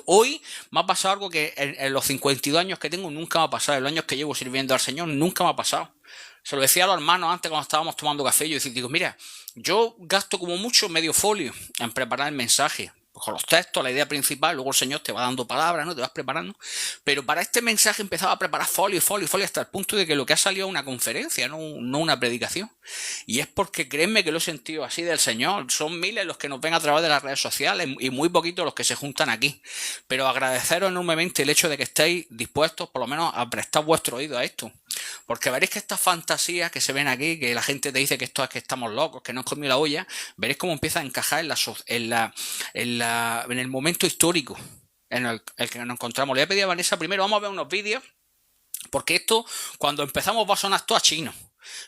viviendo. Hoy me ha pasado algo que en los 52 años que tengo nunca me ha pasado. En los años que llevo sirviendo al Señor nunca me ha pasado. Se lo decía a los hermanos antes cuando estábamos tomando café. Yo digo, mira, yo gasto como mucho medio folio en preparar el mensaje. Con los textos, la idea principal, luego el Señor te va dando palabras, ¿no? Te vas preparando. Pero para este mensaje empezaba a preparar folio hasta el punto de que lo que ha salido es una conferencia, no una predicación. Y es porque créanme que lo he sentido así del Señor. Son miles los que nos ven a través de las redes sociales y muy poquitos los que se juntan aquí. Pero agradeceros enormemente el hecho de que estéis dispuestos por lo menos a prestar vuestro oído a esto. Porque veréis que estas fantasías que se ven aquí, que la gente te dice que esto es que estamos locos, que no han comido la olla, veréis cómo empieza a encajar en el momento histórico en el que nos encontramos. Le voy a pedir a Vanessa primero, vamos a ver unos vídeos, porque esto, cuando empezamos va a sonar todo a chino.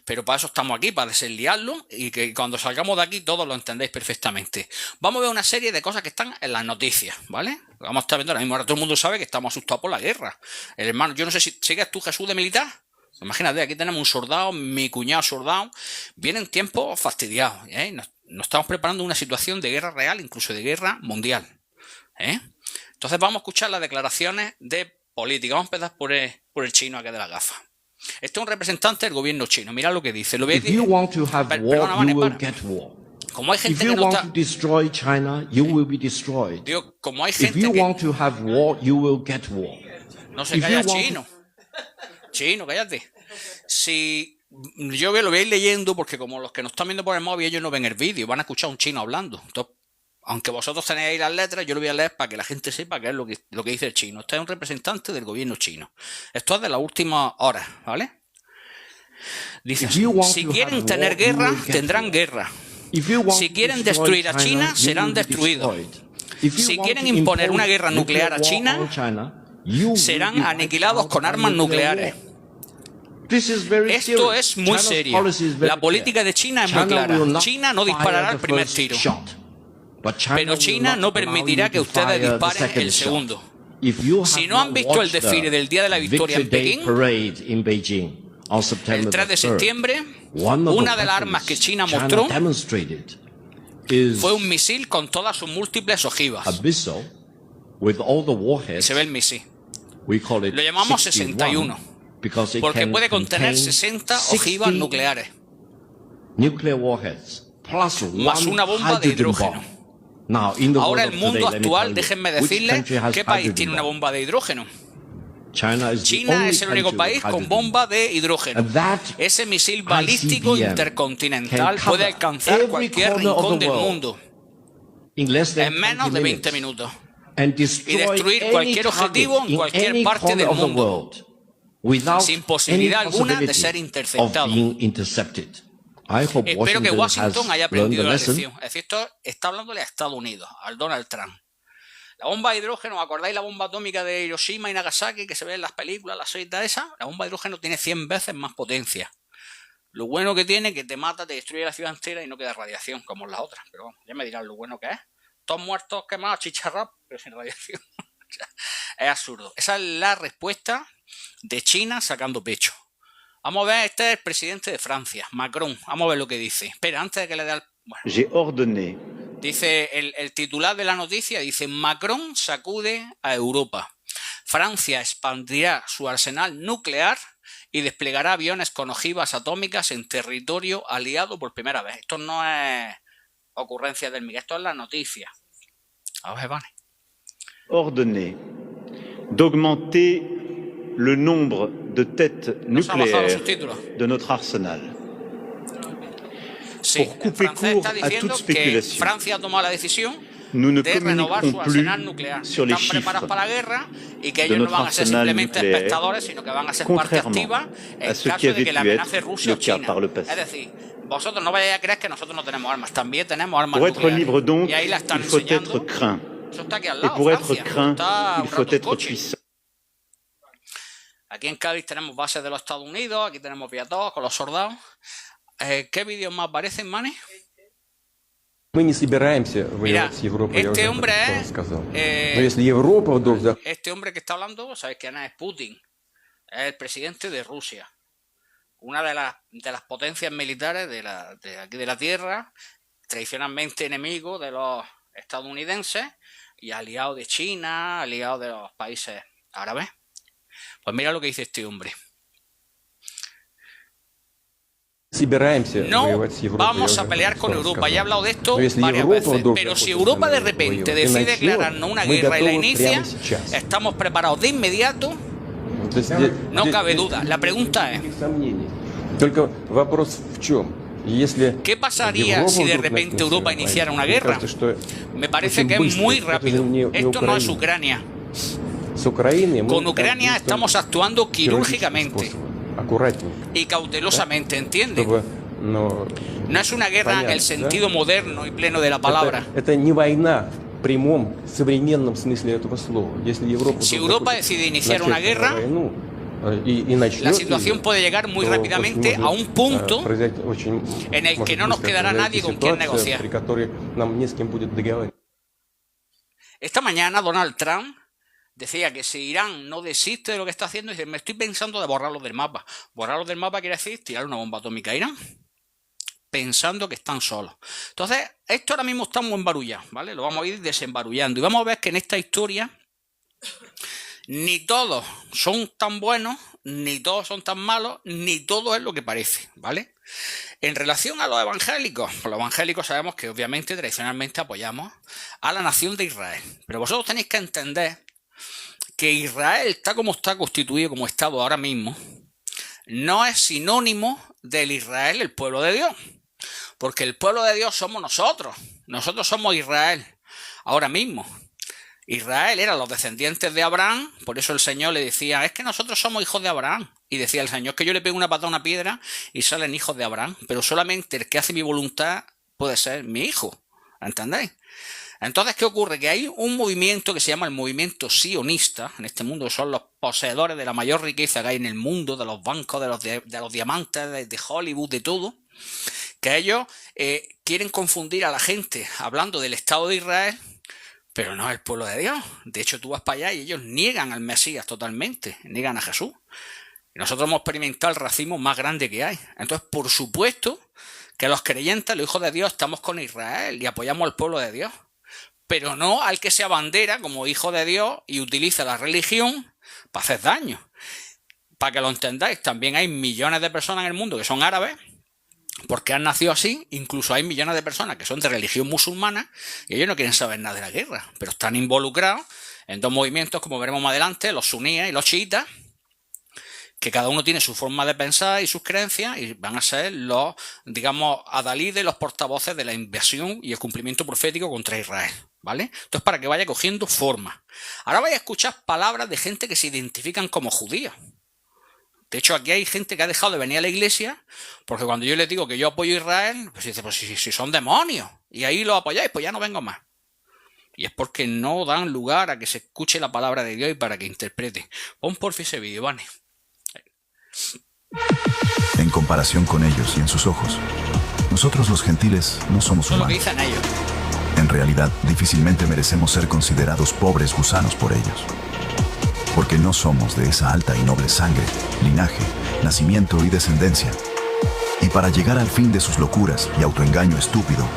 Pero para eso estamos aquí, para desenliarlo y que cuando salgamos de aquí todos lo entendéis perfectamente. Vamos a ver una serie de cosas que están en las noticias, ¿vale? Vamos a estar viendo ahora mismo. Ahora todo el mundo sabe que estamos asustados por la guerra. El hermano, yo no sé si sigues tú, Jesús, de militar. Imagínate, aquí tenemos un soldado, mi cuñado soldado. Vienen tiempos fastidiados, ¿eh? Nos estamos preparando una situación de guerra real, incluso de guerra mundial, ¿eh? Entonces vamos a escuchar las declaraciones de política. Vamos a empezar por el chino aquí de la gafa. Este es un representante del gobierno chino. Mira lo que dice. Lo If you want to have war, you will get war. Como hay gente If you que no want está... to destroy China, you will be destroyed. Digo, como hay If gente you que... want to have war, you will get war. No se calla, chino. Chino, cállate. Si yo lo voy a ir leyendo, porque como los que nos están viendo por el móvil, ellos no ven el vídeo, van a escuchar a un chino hablando. Entonces, aunque vosotros tenéis ahí las letras, yo lo voy a leer para que la gente sepa qué es lo que dice el chino. Este es un representante del gobierno chino. Esto es de las últimas horas, ¿vale? Dice así, si quieren tener guerra, tendrán guerra. Si quieren destruir a China, serán destruidos. Si quieren imponer una guerra nuclear a China, serán aniquilados con armas nucleares. Esto es muy serio. La política de China es muy clara. China no disparará el primer tiro, pero China no permitirá que ustedes disparen el segundo. Si no han visto el desfile del Día de la Victoria en Pekín, el 3 de septiembre, una de las armas que China mostró fue un misil con todas sus múltiples ojivas. Se ve el misil. Lo llamamos 61, porque puede contener 60 ojivas nucleares, más una bomba de hidrógeno. Ahora el mundo actual, déjenme decirles, ¿qué país tiene una bomba de hidrógeno? China es el único país con bomba de hidrógeno. Ese misil balístico intercontinental puede alcanzar cualquier rincón del mundo en menos de 20 minutos y destruir cualquier objetivo en cualquier parte del mundo sin posibilidad alguna de ser interceptado. Espero que Washington haya aprendido la lección. Es decir, esto está hablándole a Estados Unidos, al Donald Trump. La bomba de hidrógeno, ¿acordáis la bomba atómica de Hiroshima y Nagasaki que se ve en las películas, la serie esa? La bomba de hidrógeno tiene 100 veces más potencia. Lo bueno que tiene es que te mata, te destruye la ciudad entera y no queda radiación como en las otras. Pero bueno, ya me dirán lo bueno que es. Todos muertos, quemados, chicharrados, pero sin radiación. Es absurdo. Esa es la respuesta de China sacando pecho. Vamos a ver, este es el presidente de Francia, Macron. Vamos a ver lo que dice. Espera, antes de que le dé al... Bueno. Dice el titular de la noticia, dice Macron sacude a Europa. Francia expandirá su arsenal nuclear y desplegará aviones con ojivas atómicas en territorio aliado por primera vez. Esto no es ocurrencia del Miguel, esto es la noticia. A ver, Vane. Ordonné d'augmenter le nombre de têtes nucléaires de notre arsenal. Sí, el francés está diciendo que Francia ha tomado la decisión de renovar su arsenal nuclear. Están preparados para la guerra y que ellos no van a ser simplemente espectadores, sino que van a ser parte activa en caso de que la amenace Rusia o China. Es decir, vosotros no vayáis a creer que nosotros no tenemos armas. También tenemos armas nucleares. Y ahí la están enseñando. Eso está aquí al lado, Francia. Aquí en Cádiz tenemos bases de los Estados Unidos, aquí tenemos Viator con los soldados. ¿Qué vídeos más aparecen, Manny? Mira, este hombre es... este hombre que está hablando, ¿sabes quién es? Putin. Es el presidente de Rusia. Una de las potencias militares de aquí de la Tierra, tradicionalmente enemigo de los estadounidenses, y aliado de China, aliado de los países árabes. Pues mira lo que dice este hombre. No vamos a pelear con Europa, ya he hablado de esto varias veces, pero si Europa de repente decide declararnos una guerra y la inicia, estamos preparados de inmediato, no cabe duda. La pregunta es, ¿qué pasaría si de repente Europa iniciara una guerra? Me parece que es muy rápido. Esto no es Ucrania. Con Ucrania estamos actuando quirúrgicamente y cautelosamente, ¿entiende? No es una guerra en el sentido moderno y pleno de la palabra. Si Europa decide iniciar una guerra, la situación puede llegar muy rápidamente a un punto en el que no nos quedará nadie con quien negociar. Esta mañana Donald Trump decía que si Irán no desiste de lo que está haciendo, dice, me estoy pensando de borrarlos del mapa. Borrarlos del mapa quiere decir tirar una bomba atómica a Irán, pensando que están solos. Entonces, esto ahora mismo está muy embarullado, ¿vale? Lo vamos a ir desembarullando. Y vamos a ver que en esta historia ni todos son tan buenos, ni todos son tan malos, ni todo es lo que parece, ¿vale? En relación a los evangélicos, pues los evangélicos sabemos que obviamente tradicionalmente apoyamos a la nación de Israel. Pero vosotros tenéis que entender que Israel, tal como está constituido como Estado ahora mismo, no es sinónimo del Israel, el pueblo de Dios. Porque el pueblo de Dios somos nosotros. Nosotros somos Israel ahora mismo. Israel eran los descendientes de Abraham, por eso el Señor le decía, es que nosotros somos hijos de Abraham. Y decía el Señor, es que yo le pego una patada a una piedra y salen hijos de Abraham. Pero solamente el que hace mi voluntad puede ser mi hijo. ¿Entendéis? Entonces, ¿qué ocurre? Que hay un movimiento que se llama el movimiento sionista en este mundo, que son los poseedores de la mayor riqueza que hay en el mundo, de los bancos, de los diamantes, de Hollywood, de todo, que ellos quieren confundir a la gente hablando del Estado de Israel, pero no es el pueblo de Dios. De hecho, tú vas para allá y ellos niegan al Mesías totalmente, niegan a Jesús. Nosotros hemos experimentado el racismo más grande que hay. Entonces, por supuesto que los creyentes, los hijos de Dios, estamos con Israel y apoyamos al pueblo de Dios. Pero no al que se abandera como hijo de Dios y utiliza la religión para hacer daño. Para que lo entendáis, también hay millones de personas en el mundo que son árabes, porque han nacido así. Incluso hay millones de personas que son de religión musulmana y ellos no quieren saber nada de la guerra, pero están involucrados en dos movimientos, como veremos más adelante, los suníes y los chiitas, que cada uno tiene su forma de pensar y sus creencias y van a ser los, digamos, adalides, los portavoces de la invasión y el cumplimiento profético contra Israel, ¿vale? Entonces, para que vaya cogiendo forma. Ahora vais a escuchar palabras de gente que se identifican como judíos. De hecho, aquí hay gente que ha dejado de venir a la iglesia porque cuando yo les digo que yo apoyo a Israel, pues dice, pues si son demonios y ahí lo apoyáis, pues ya no vengo más. Y es porque no dan lugar a que se escuche la palabra de Dios y para que interprete. Pon por fin ese vídeo, Vane. En comparación con ellos y en sus ojos, nosotros los gentiles no somos humanos. Lo que dicen ellos. En realidad, difícilmente merecemos ser considerados pobres gusanos por ellos. Porque no somos de esa alta y noble sangre, linaje, nacimiento y descendencia. Y para llegar al fin de sus locuras y autoengaño estúpido,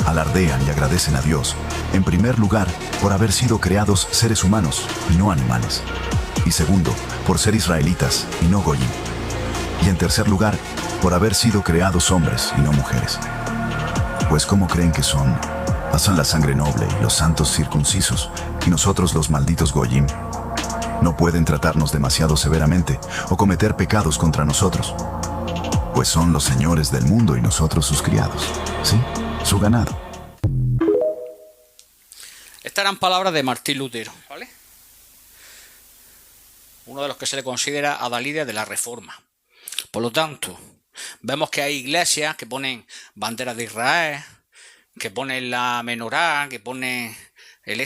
alardean y agradecen a Dios, en primer lugar, por haber sido creados seres humanos y no animales. Y segundo, por ser israelitas y no goyim. Y en tercer lugar, por haber sido creados hombres y no mujeres. Pues ¿cómo creen que son? Pasan la sangre noble y los santos circuncisos, y nosotros los malditos goyim. No pueden tratarnos demasiado severamente o cometer pecados contra nosotros. Pues son los señores del mundo y nosotros sus criados. ¿Sí? Su ganado. Estas eran palabras de Martín Lutero, ¿vale? Uno de los que se le considera adalide de la Reforma. Por lo tanto, vemos que hay iglesias que ponen banderas de Israel, que ponen la menorá, que ponen el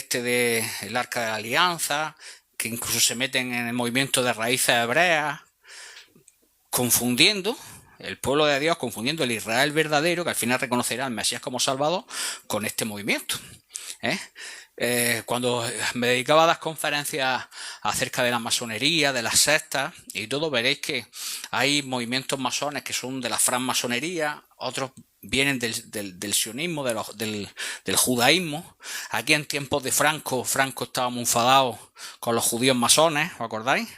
arca de la alianza, que incluso se meten en el movimiento de raíces hebreas, confundiendo el pueblo de Dios, confundiendo el Israel verdadero, que al final reconocerá al Mesías como Salvador, con este movimiento. Cuando me dedicaba a dar conferencias acerca de la masonería, de las sectas y todo, veréis que hay movimientos masones que son de la francmasonería, otros vienen del sionismo, del judaísmo. Aquí en tiempos de Franco estaba muy enfadado con los judíos masones, ¿os acordáis?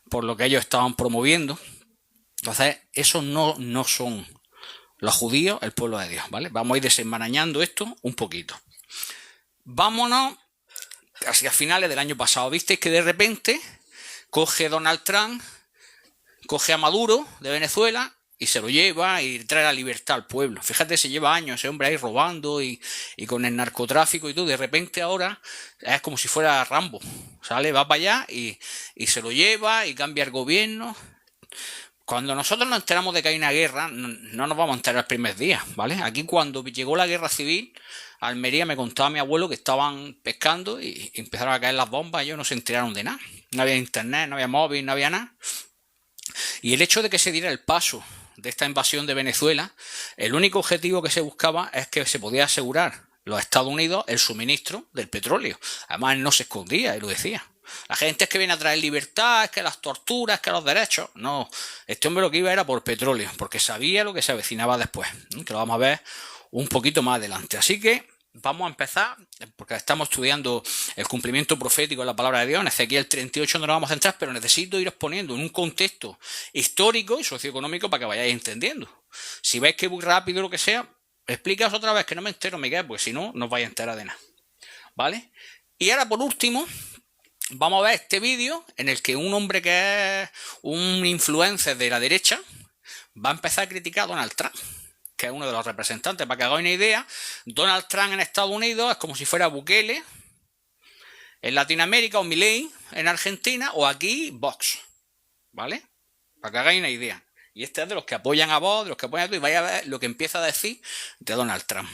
Por lo que ellos estaban promoviendo. Entonces, esos no son los judíos, el pueblo de Dios, ¿vale? Vamos a ir desenmarañando esto un poquito. Vámonos hacia finales del año pasado. Visteis que de repente coge Donald Trump, coge a Maduro de Venezuela y se lo lleva y trae la libertad al pueblo. Fíjate, se lleva años ese hombre ahí robando y con el narcotráfico y todo. De repente ahora es como si fuera Rambo. Sale, va para allá y se lo lleva y cambia el gobierno. Cuando nosotros nos enteramos de que hay una guerra, no nos vamos a enterar el primer día, ¿vale? Aquí cuando llegó la guerra civil, a Almería me contaba mi abuelo que estaban pescando y empezaron a caer las bombas y ellos no se enteraron de nada. No había internet, no había móvil, no había nada. Y el hecho de que se diera el paso de esta invasión de Venezuela, el único objetivo que se buscaba es que se podía asegurar los Estados Unidos el suministro del petróleo. Además, él no se escondía, él lo decía. La gente es que viene a traer libertad, es que las torturas, es que los derechos. No, este hombre lo que iba era por petróleo, porque sabía lo que se avecinaba después, que lo vamos a ver un poquito más adelante. Así que vamos a empezar, porque estamos estudiando el cumplimiento profético de la palabra de Dios. En Ezequiel 38 no nos vamos a centrar, pero necesito iros poniendo en un contexto histórico y socioeconómico para que vayáis entendiendo. Si veis que voy rápido o lo que sea, explicaos otra vez, que no me entero, Miguel, porque si no, no os vais a enterar de nada. ¿Vale? Y ahora, por último, vamos a ver este vídeo en el que un hombre que es un influencer de la derecha va a empezar a criticar a Donald Trump, que es uno de los representantes. Para que hagáis una idea, Donald Trump en Estados Unidos es como si fuera Bukele en Latinoamérica, o Milei en Argentina, o aquí Vox, ¿vale? Para que hagáis una idea. Y este es de los que apoyan a Vox, de los que apoyan a todo, y vais a ver lo que empieza a decir de Donald Trump.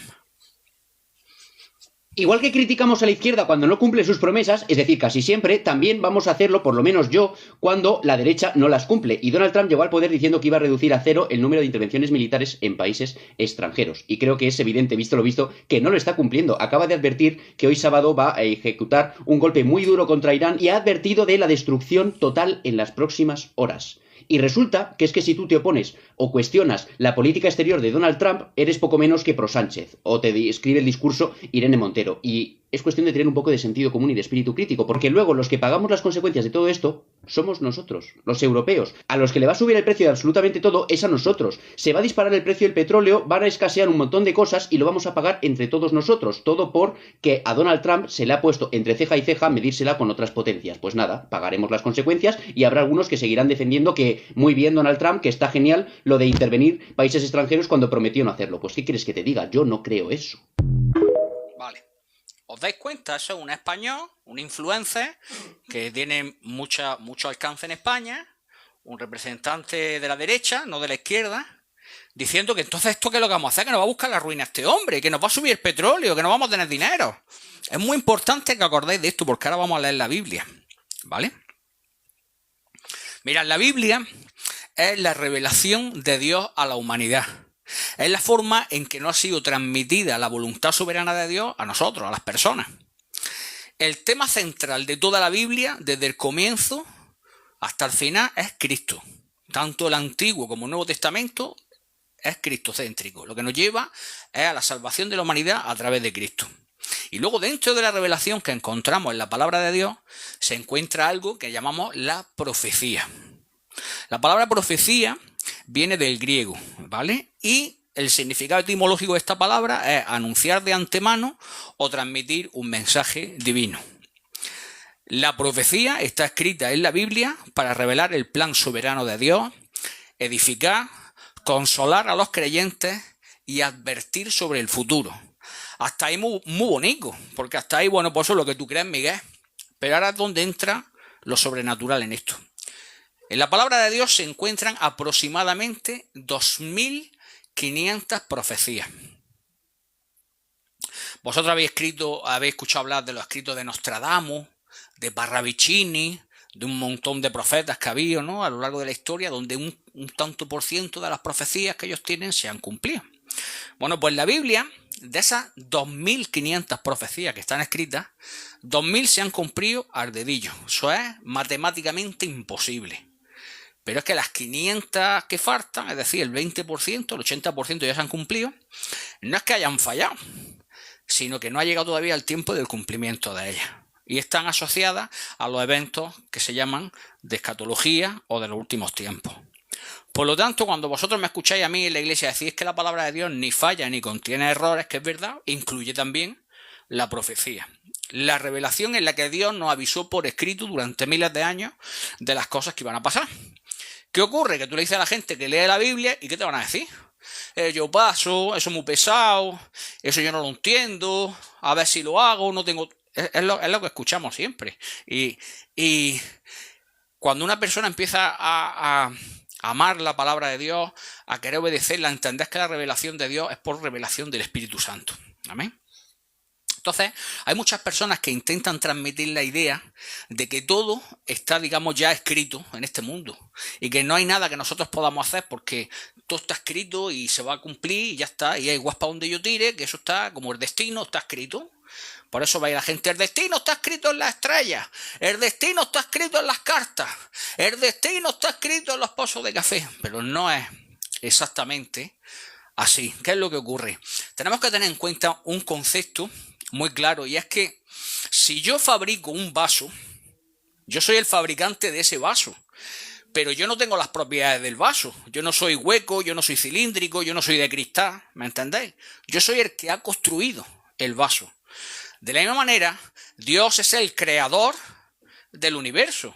Igual que criticamos a la izquierda cuando no cumple sus promesas, es decir, casi siempre, también vamos a hacerlo, por lo menos yo, cuando la derecha no las cumple. Y Donald Trump llegó al poder diciendo que iba a reducir a 0 el número de intervenciones militares en países extranjeros. Y creo que es evidente, visto lo visto, que no lo está cumpliendo. Acaba de advertir que hoy sábado va a ejecutar un golpe muy duro contra Irán y ha advertido de la destrucción total en las próximas horas. Y resulta que es que si tú te opones o cuestionas la política exterior de Donald Trump, eres poco menos que pro Sánchez, o te escribe el discurso Irene Montero. Y es cuestión de tener un poco de sentido común y de espíritu crítico, porque luego los que pagamos las consecuencias de todo esto somos nosotros, los europeos. A los que le va a subir el precio de absolutamente todo es a nosotros. Se va a disparar el precio del petróleo, van a escasear un montón de cosas y lo vamos a pagar entre todos nosotros. Todo porque a Donald Trump se le ha puesto entre ceja y ceja medírsela con otras potencias. Pues nada, pagaremos las consecuencias y habrá algunos que seguirán defendiendo que muy bien Donald Trump, que está genial lo de intervenir países extranjeros cuando prometió no hacerlo. Pues ¿qué quieres que te diga? Yo no creo eso. Vale. ¿Os dais cuenta? Eso es un español, un influencer que tiene mucho alcance en España, un representante de la derecha, no de la izquierda, diciendo que entonces esto que es lo que vamos a hacer, que nos va a buscar la ruina este hombre, que nos va a subir el petróleo, que no vamos a tener dinero. Es muy importante que acordéis de esto, porque ahora vamos a leer la Biblia, ¿vale? Mirad, la Biblia es la revelación de Dios a la humanidad. Es la forma en que nos ha sido transmitida la voluntad soberana de Dios a nosotros, a las personas. El tema central de toda la Biblia, desde el comienzo hasta el final, es Cristo. Tanto el Antiguo como el Nuevo Testamento es cristocéntrico. Lo que nos lleva es a la salvación de la humanidad a través de Cristo. Y luego, dentro de la revelación que encontramos en la palabra de Dios, se encuentra algo que llamamos la profecía. La palabra profecía viene del griego, ¿vale? Y el significado etimológico de esta palabra es anunciar de antemano o transmitir un mensaje divino. La profecía está escrita en la Biblia para revelar el plan soberano de Dios, edificar, consolar a los creyentes y advertir sobre el futuro. Hasta ahí muy bonito, porque hasta ahí, bueno, pues eso es lo que tú crees, Miguel. Pero ahora es donde entra lo sobrenatural en esto. En la palabra de Dios se encuentran aproximadamente 2.500 profecías. Vosotros habéis escuchado hablar de los escritos de Nostradamus, de Parravicini, de un montón de profetas que ha habido, ¿no?, a lo largo de la historia, donde un tanto por ciento de las profecías que ellos tienen se han cumplido. Bueno, pues la Biblia, de esas 2.500 profecías que están escritas, 2.000 se han cumplido al dedillo. Eso es matemáticamente imposible. Pero es que las 500 que faltan, es decir, el 20%, el 80% ya se han cumplido, no es que hayan fallado, sino que no ha llegado todavía el tiempo del cumplimiento de ellas. Y están asociadas a los eventos que se llaman de escatología o de los últimos tiempos. Por lo tanto, cuando vosotros me escucháis a mí en la iglesia decir que la palabra de Dios ni falla ni contiene errores, que es verdad, incluye también la profecía. La revelación en la que Dios nos avisó por escrito durante miles de años de las cosas que iban a pasar. ¿Qué ocurre? Que tú le dices a la gente que lee la Biblia y ¿qué te van a decir? Yo paso, eso es muy pesado, eso yo no lo entiendo, a ver si lo hago, no tengo... Es lo que escuchamos siempre. Y cuando una persona empieza a amar la palabra de Dios, a querer obedecerla, a entender que la revelación de Dios es por revelación del Espíritu Santo. Amén. Entonces, hay muchas personas que intentan transmitir la idea de que todo está, digamos, ya escrito en este mundo y que no hay nada que nosotros podamos hacer porque todo está escrito y se va a cumplir y ya está, y hay igual para donde yo tire, que eso está como el destino está escrito. Por eso va a ir la gente, el destino está escrito en las estrellas, el destino está escrito en las cartas, el destino está escrito en los pozos de café, pero no es exactamente así. ¿Qué es lo que ocurre? Tenemos que tener en cuenta un concepto muy claro, y es que si yo fabrico un vaso, yo soy el fabricante de ese vaso, pero yo no tengo las propiedades del vaso. Yo no soy hueco, yo no soy cilíndrico, yo no soy de cristal, ¿me entendéis? Yo soy el que ha construido el vaso. De la misma manera, Dios es el creador del universo.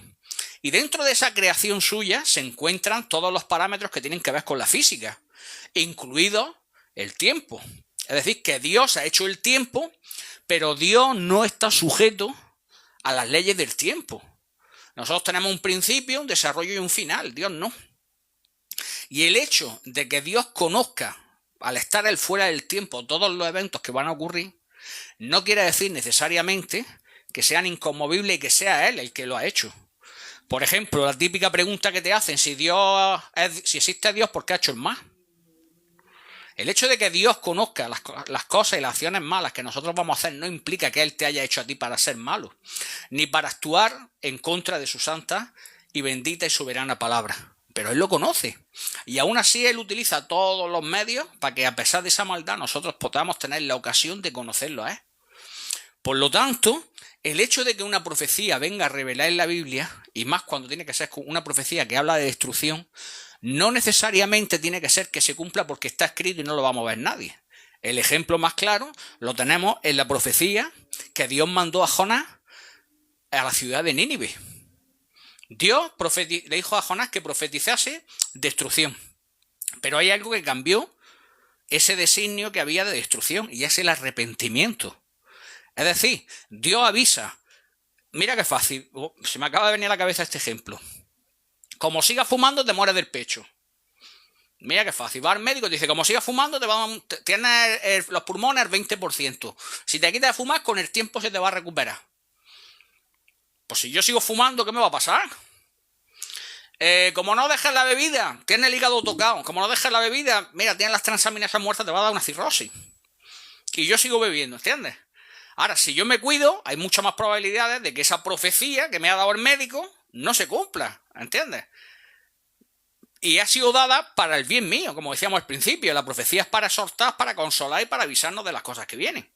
Y dentro de esa creación suya se encuentran todos los parámetros que tienen que ver con la física, incluido el tiempo. Es decir, que Dios ha hecho el tiempo, pero Dios no está sujeto a las leyes del tiempo. Nosotros tenemos un principio, un desarrollo y un final. Dios no. Y el hecho de que Dios conozca, al estar él fuera del tiempo, todos los eventos que van a ocurrir, no quiere decir necesariamente que sean inconmovibles y que sea él el que lo ha hecho. Por ejemplo, la típica pregunta que te hacen, si existe Dios, ¿por qué ha hecho el mal? El hecho de que Dios conozca las cosas y las acciones malas que nosotros vamos a hacer no implica que Él te haya hecho a ti para ser malo, ni para actuar en contra de su santa y bendita y soberana palabra. Pero Él lo conoce. Y aún así Él utiliza todos los medios para que a pesar de esa maldad nosotros podamos tener la ocasión de conocerlo a Él. Por lo tanto, el hecho de que una profecía venga a revelar en la Biblia, y más cuando tiene que ser una profecía que habla de destrucción, no necesariamente tiene que ser que se cumpla porque está escrito y no lo va a mover nadie. El ejemplo más claro lo tenemos en la profecía que Dios mandó a Jonás a la ciudad de Nínive. Dios le dijo a Jonás que profetizase destrucción. Pero hay algo que cambió ese designio que había de destrucción, y es el arrepentimiento. Es decir, Dios avisa. Mira qué fácil. Se me acaba de venir a la cabeza este ejemplo. Como sigas fumando, te mueres del pecho. Mira qué fácil. Va al médico y te dice, como sigas fumando, tienes los pulmones al 20%. Si te quitas de fumar, con el tiempo se te va a recuperar. Pues si yo sigo fumando, ¿qué me va a pasar? Como no dejes la bebida, tienes el hígado tocado. Como no dejes la bebida, mira, tienes las transaminasas muertas, te va a dar una cirrosis. Y yo sigo bebiendo, ¿entiendes? Ahora, si yo me cuido, hay muchas más probabilidades de que esa profecía que me ha dado el médico no se cumpla, ¿entiendes? Y ha sido dada para el bien mío, como decíamos al principio. La profecía es para exhortar, para consolar y para avisarnos de las cosas que vienen.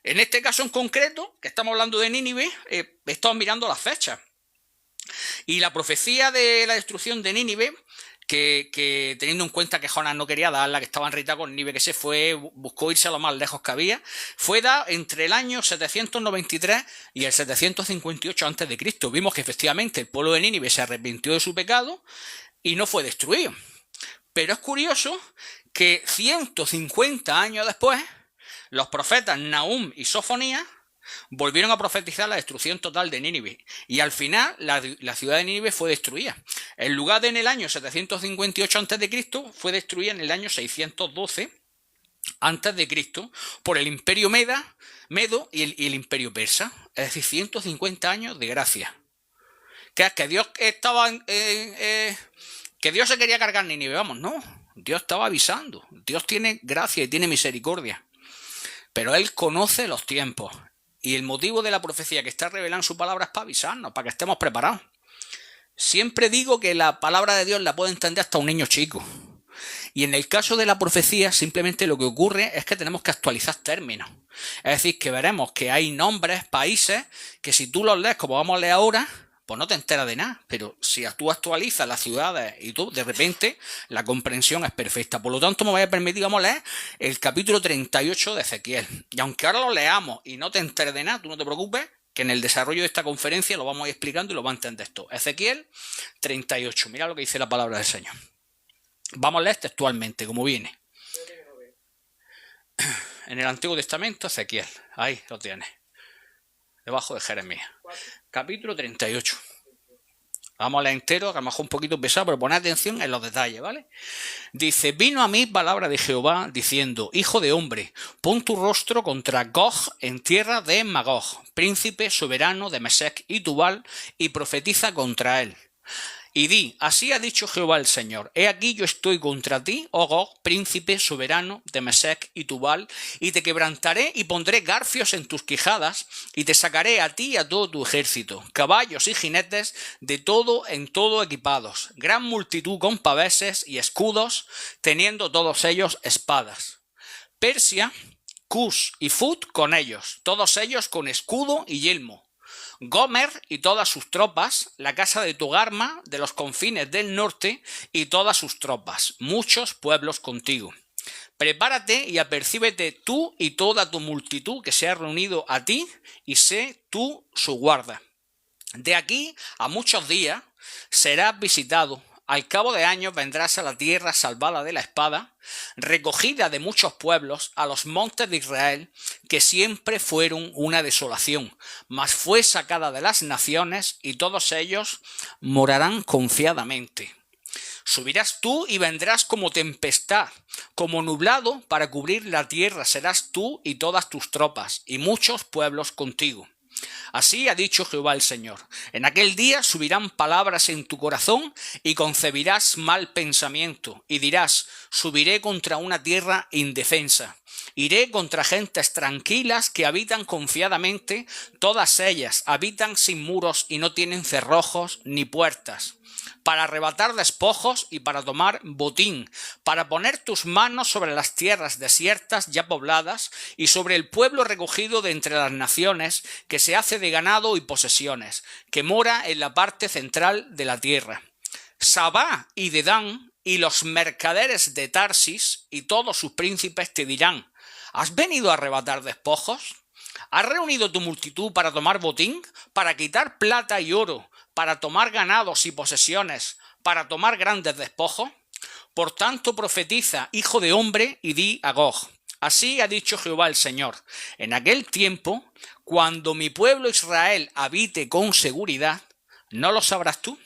En este caso en concreto, que estamos hablando de Nínive, estamos mirando las fechas. Y la profecía de la destrucción de Nínive, que teniendo en cuenta que Jonás no quería darla, que estaba irritado con Nínive, que se fue, buscó irse a lo más lejos que había, fue dada entre el año 793 y el 758 a.C. Vimos que efectivamente el pueblo de Nínive se arrepintió de su pecado y no fue destruido. Pero es curioso que 150 años después, los profetas Nahum y Sofonías volvieron a profetizar la destrucción total de Nínive. Y al final la ciudad de Nínive fue destruida. En lugar de en el año 758 a.C., fue destruida en el año 612 a.C. por el imperio Medo y el imperio persa. Es decir, 150 años de gracia. Que Dios estaba... que Dios se quería cargar Nínive. Vamos, no. Dios estaba avisando. Dios tiene gracia y tiene misericordia. Pero Él conoce los tiempos. Y el motivo de la profecía que está revelando su palabra es para avisarnos, para que estemos preparados. Siempre digo que la palabra de Dios la puede entender hasta un niño chico. Y en el caso de la profecía, simplemente lo que ocurre es que tenemos que actualizar términos. Es decir, que veremos que hay nombres, países, que si tú los lees como vamos a leer ahora, pues no te enteras de nada. Pero si tú actualizas las ciudades y tú, de repente, la comprensión es perfecta. Por lo tanto, me voy a permitir, vamos a leer el capítulo 38 de Ezequiel. Y aunque ahora lo leamos y no te enteres de nada, tú no te preocupes, que en el desarrollo de esta conferencia lo vamos a ir explicando y lo va a entender todo. Ezequiel 38, mira lo que dice la palabra del Señor. Vamos a leer textualmente, como viene. En el Antiguo Testamento, Ezequiel. Ahí lo tienes. Debajo de Jeremías. Capítulo 38. Vamos a leer entero, que a lo mejor un poquito pesado, pero poned atención en los detalles, ¿vale? Dice, vino a mí palabra de Jehová, diciendo, hijo de hombre, pon tu rostro contra Gog en tierra de Magog, príncipe soberano de Mesec y Tubal, y profetiza contra él. Y di, así ha dicho Jehová el Señor, he aquí yo estoy contra ti, oh Gog, príncipe soberano de Mesec y Tubal, y te quebrantaré y pondré garfios en tus quijadas, y te sacaré a ti y a todo tu ejército, caballos y jinetes, de todo en todo equipados, gran multitud con paveses y escudos, teniendo todos ellos espadas. Persia, Cus y Fut con ellos, todos ellos con escudo y yelmo. Gomer y todas sus tropas, la casa de Togarma, de los confines del norte, y todas sus tropas, muchos pueblos contigo. Prepárate y apercíbete tú y toda tu multitud que se ha reunido a ti, y sé tú su guarda. De aquí a muchos días serás visitado. Al cabo de años vendrás a la tierra salvada de la espada, recogida de muchos pueblos, a los montes de Israel, que siempre fueron una desolación, mas fue sacada de las naciones, y todos ellos morarán confiadamente. Subirás tú y vendrás como tempestad, como nublado para cubrir la tierra serás tú y todas tus tropas, y muchos pueblos contigo. Así ha dicho Jehová el Señor. En aquel día subirán palabras en tu corazón y concebirás mal pensamiento y dirás, subiré contra una tierra indefensa. Iré contra gentes tranquilas que habitan confiadamente, todas ellas habitan sin muros y no tienen cerrojos ni puertas, para arrebatar despojos y para tomar botín, para poner tus manos sobre las tierras desiertas ya pobladas y sobre el pueblo recogido de entre las naciones, que se hace de ganado y posesiones, que mora en la parte central de la tierra. Sabá y Dedán y los mercaderes de Tarsis y todos sus príncipes te dirán, ¿has venido a arrebatar despojos? ¿Has reunido tu multitud para tomar botín, para quitar plata y oro, para tomar ganados y posesiones, para tomar grandes despojos? Por tanto profetiza, hijo de hombre, y di a Gog, así ha dicho Jehová el Señor, en aquel tiempo, cuando mi pueblo Israel habite con seguridad, ¿no lo sabrás tú?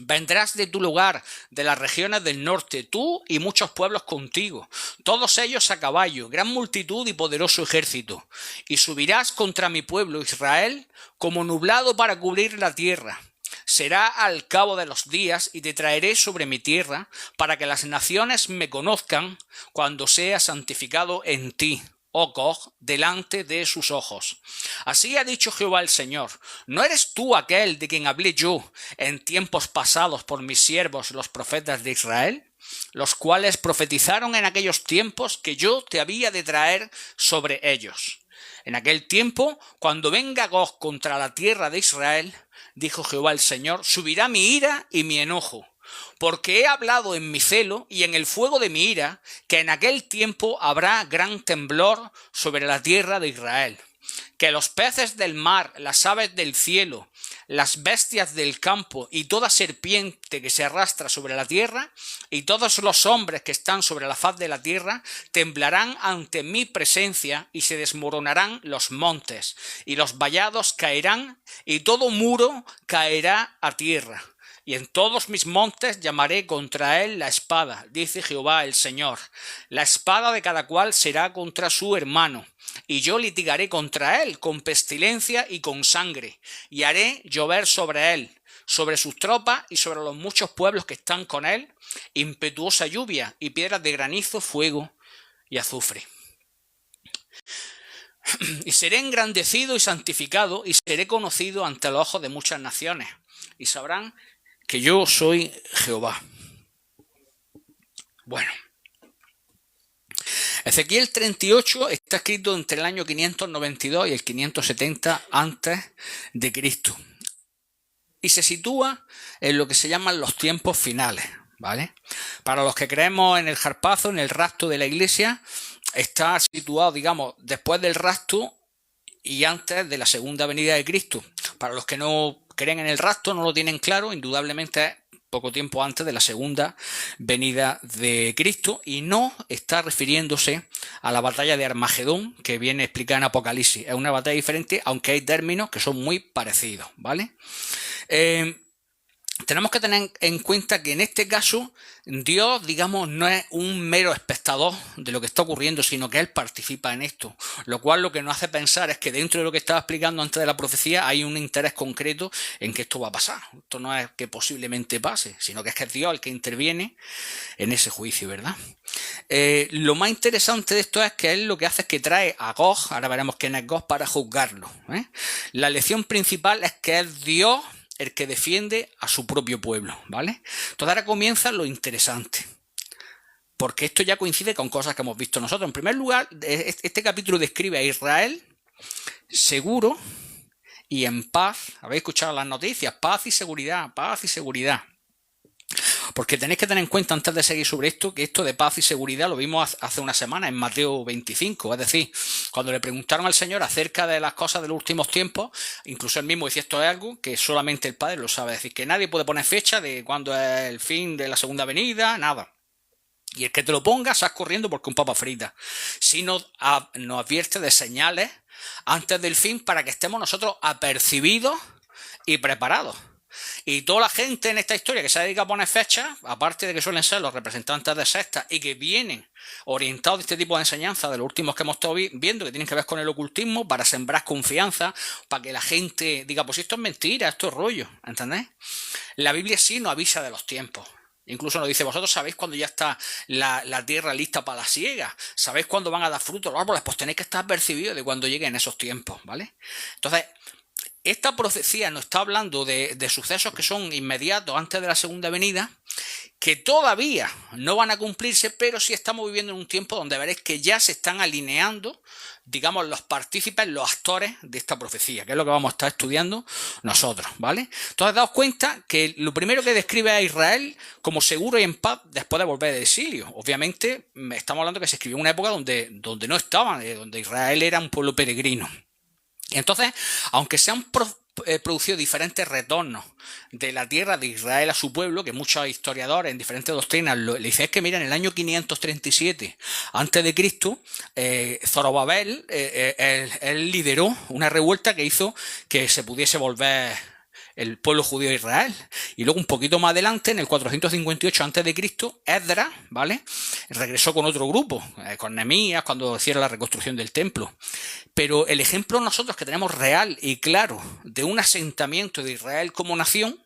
Vendrás de tu lugar, de las regiones del norte, tú y muchos pueblos contigo, todos ellos a caballo, gran multitud y poderoso ejército, y subirás contra mi pueblo Israel como nublado para cubrir la tierra. Será al cabo de los días y te traeré sobre mi tierra para que las naciones me conozcan cuando sea santificado en ti, oh Gog, delante de sus ojos. Así ha dicho Jehová el Señor, ¿no eres tú aquel de quien hablé yo en tiempos pasados por mis siervos los profetas de Israel? Los cuales profetizaron en aquellos tiempos que yo te había de traer sobre ellos. En aquel tiempo, cuando venga Gog contra la tierra de Israel, dijo Jehová el Señor, subirá mi ira y mi enojo, porque he hablado en mi celo y en el fuego de mi ira, que en aquel tiempo habrá gran temblor sobre la tierra de Israel, que los peces del mar, las aves del cielo, las bestias del campo y toda serpiente que se arrastra sobre la tierra, y todos los hombres que están sobre la faz de la tierra, temblarán ante mi presencia y se desmoronarán los montes, y los vallados caerán, y todo muro caerá a tierra. Y en todos mis montes llamaré contra él la espada, dice Jehová el Señor. La espada de cada cual será contra su hermano, y yo litigaré contra él con pestilencia y con sangre, y haré llover sobre él, sobre sus tropas y sobre los muchos pueblos que están con él, impetuosa lluvia y piedras de granizo, fuego y azufre. Y seré engrandecido y santificado, y seré conocido ante los ojos de muchas naciones, y sabrán que yo soy Jehová. Bueno, Ezequiel 38 está escrito entre el año 592 y el 570 antes de Cristo y se sitúa en lo que se llaman los tiempos finales, ¿vale? Para los que creemos en el harpazo, en el rapto de la iglesia, está situado, digamos, después del rapto y antes de la segunda venida de Cristo. Para los que no creen en el rapto, no lo tienen claro, indudablemente es poco tiempo antes de la segunda venida de Cristo y no está refiriéndose a la batalla de Armagedón que viene explicada en Apocalipsis. Es una batalla diferente, aunque hay términos que son muy parecidos, ¿vale? Tenemos que tener en cuenta que en este caso Dios, digamos, no es un mero espectador de lo que está ocurriendo, sino que Él participa en esto, lo cual lo que nos hace pensar es que dentro de lo que estaba explicando antes de la profecía hay un interés concreto en que esto va a pasar. Esto no es que posiblemente pase, sino que es Dios el que interviene en ese juicio, ¿verdad? Lo más interesante de esto es que Él lo que hace es que trae a Gog, ahora veremos quién es Gog, para juzgarlo, ¿eh? La lección principal es que es Dios el que defiende a su propio pueblo, ¿vale? Entonces ahora comienza lo interesante, porque esto ya coincide con cosas que hemos visto nosotros. En primer lugar, este capítulo describe a Israel seguro y en paz. Habéis escuchado las noticias, paz y seguridad, paz y seguridad. Porque tenéis que tener en cuenta, antes de seguir sobre esto, que esto de paz y seguridad lo vimos hace una semana en Mateo 25. Es decir, cuando le preguntaron al Señor acerca de las cosas de los últimos tiempos, incluso él mismo decía, esto es algo que solamente el Padre lo sabe. Es decir, que nadie puede poner fecha de cuándo es el fin de la segunda venida, nada. Y el que te lo ponga, sal corriendo porque un papa frita. Si nos advierte de señales antes del fin para que estemos nosotros apercibidos y preparados. Y toda la gente en esta historia que se dedica a poner fechas, aparte de que suelen ser los representantes de sectas y que vienen orientados de este tipo de enseñanza, de los últimos que hemos estado viendo, que tienen que ver con el ocultismo, para sembrar confianza, para que la gente diga, pues esto es mentira, esto es rollo, ¿entendéis? La Biblia sí nos avisa de los tiempos. Incluso nos dice, vosotros sabéis cuándo ya está la tierra lista para la siega, sabéis cuándo van a dar frutos los árboles, pues tenéis que estar percibidos de cuando lleguen esos tiempos, ¿vale? Entonces, esta profecía nos está hablando de sucesos que son inmediatos antes de la segunda venida, que todavía no van a cumplirse, pero sí estamos viviendo en un tiempo donde veréis que ya se están alineando, digamos, los partícipes, los actores de esta profecía, que es lo que vamos a estar estudiando nosotros, ¿vale? Entonces, daos cuenta que lo primero que describe a Israel como seguro y en paz después de volver del exilio. Obviamente, estamos hablando que se escribió en una época donde no estaban, donde Israel era un pueblo peregrino. Entonces, aunque se han producido diferentes retornos de la tierra de Israel a su pueblo, que muchos historiadores en diferentes doctrinas le dicen, es que mira, en el año 537 a.C., Zorobabel él lideró una revuelta que hizo que se pudiese volver el pueblo judío de Israel. Y luego un poquito más adelante, en el 458 a.C., Esdras, ¿vale?, regresó con otro grupo, con Nehemías, cuando hicieron la reconstrucción del templo. Pero el ejemplo nosotros que tenemos real y claro de un asentamiento de Israel como nación,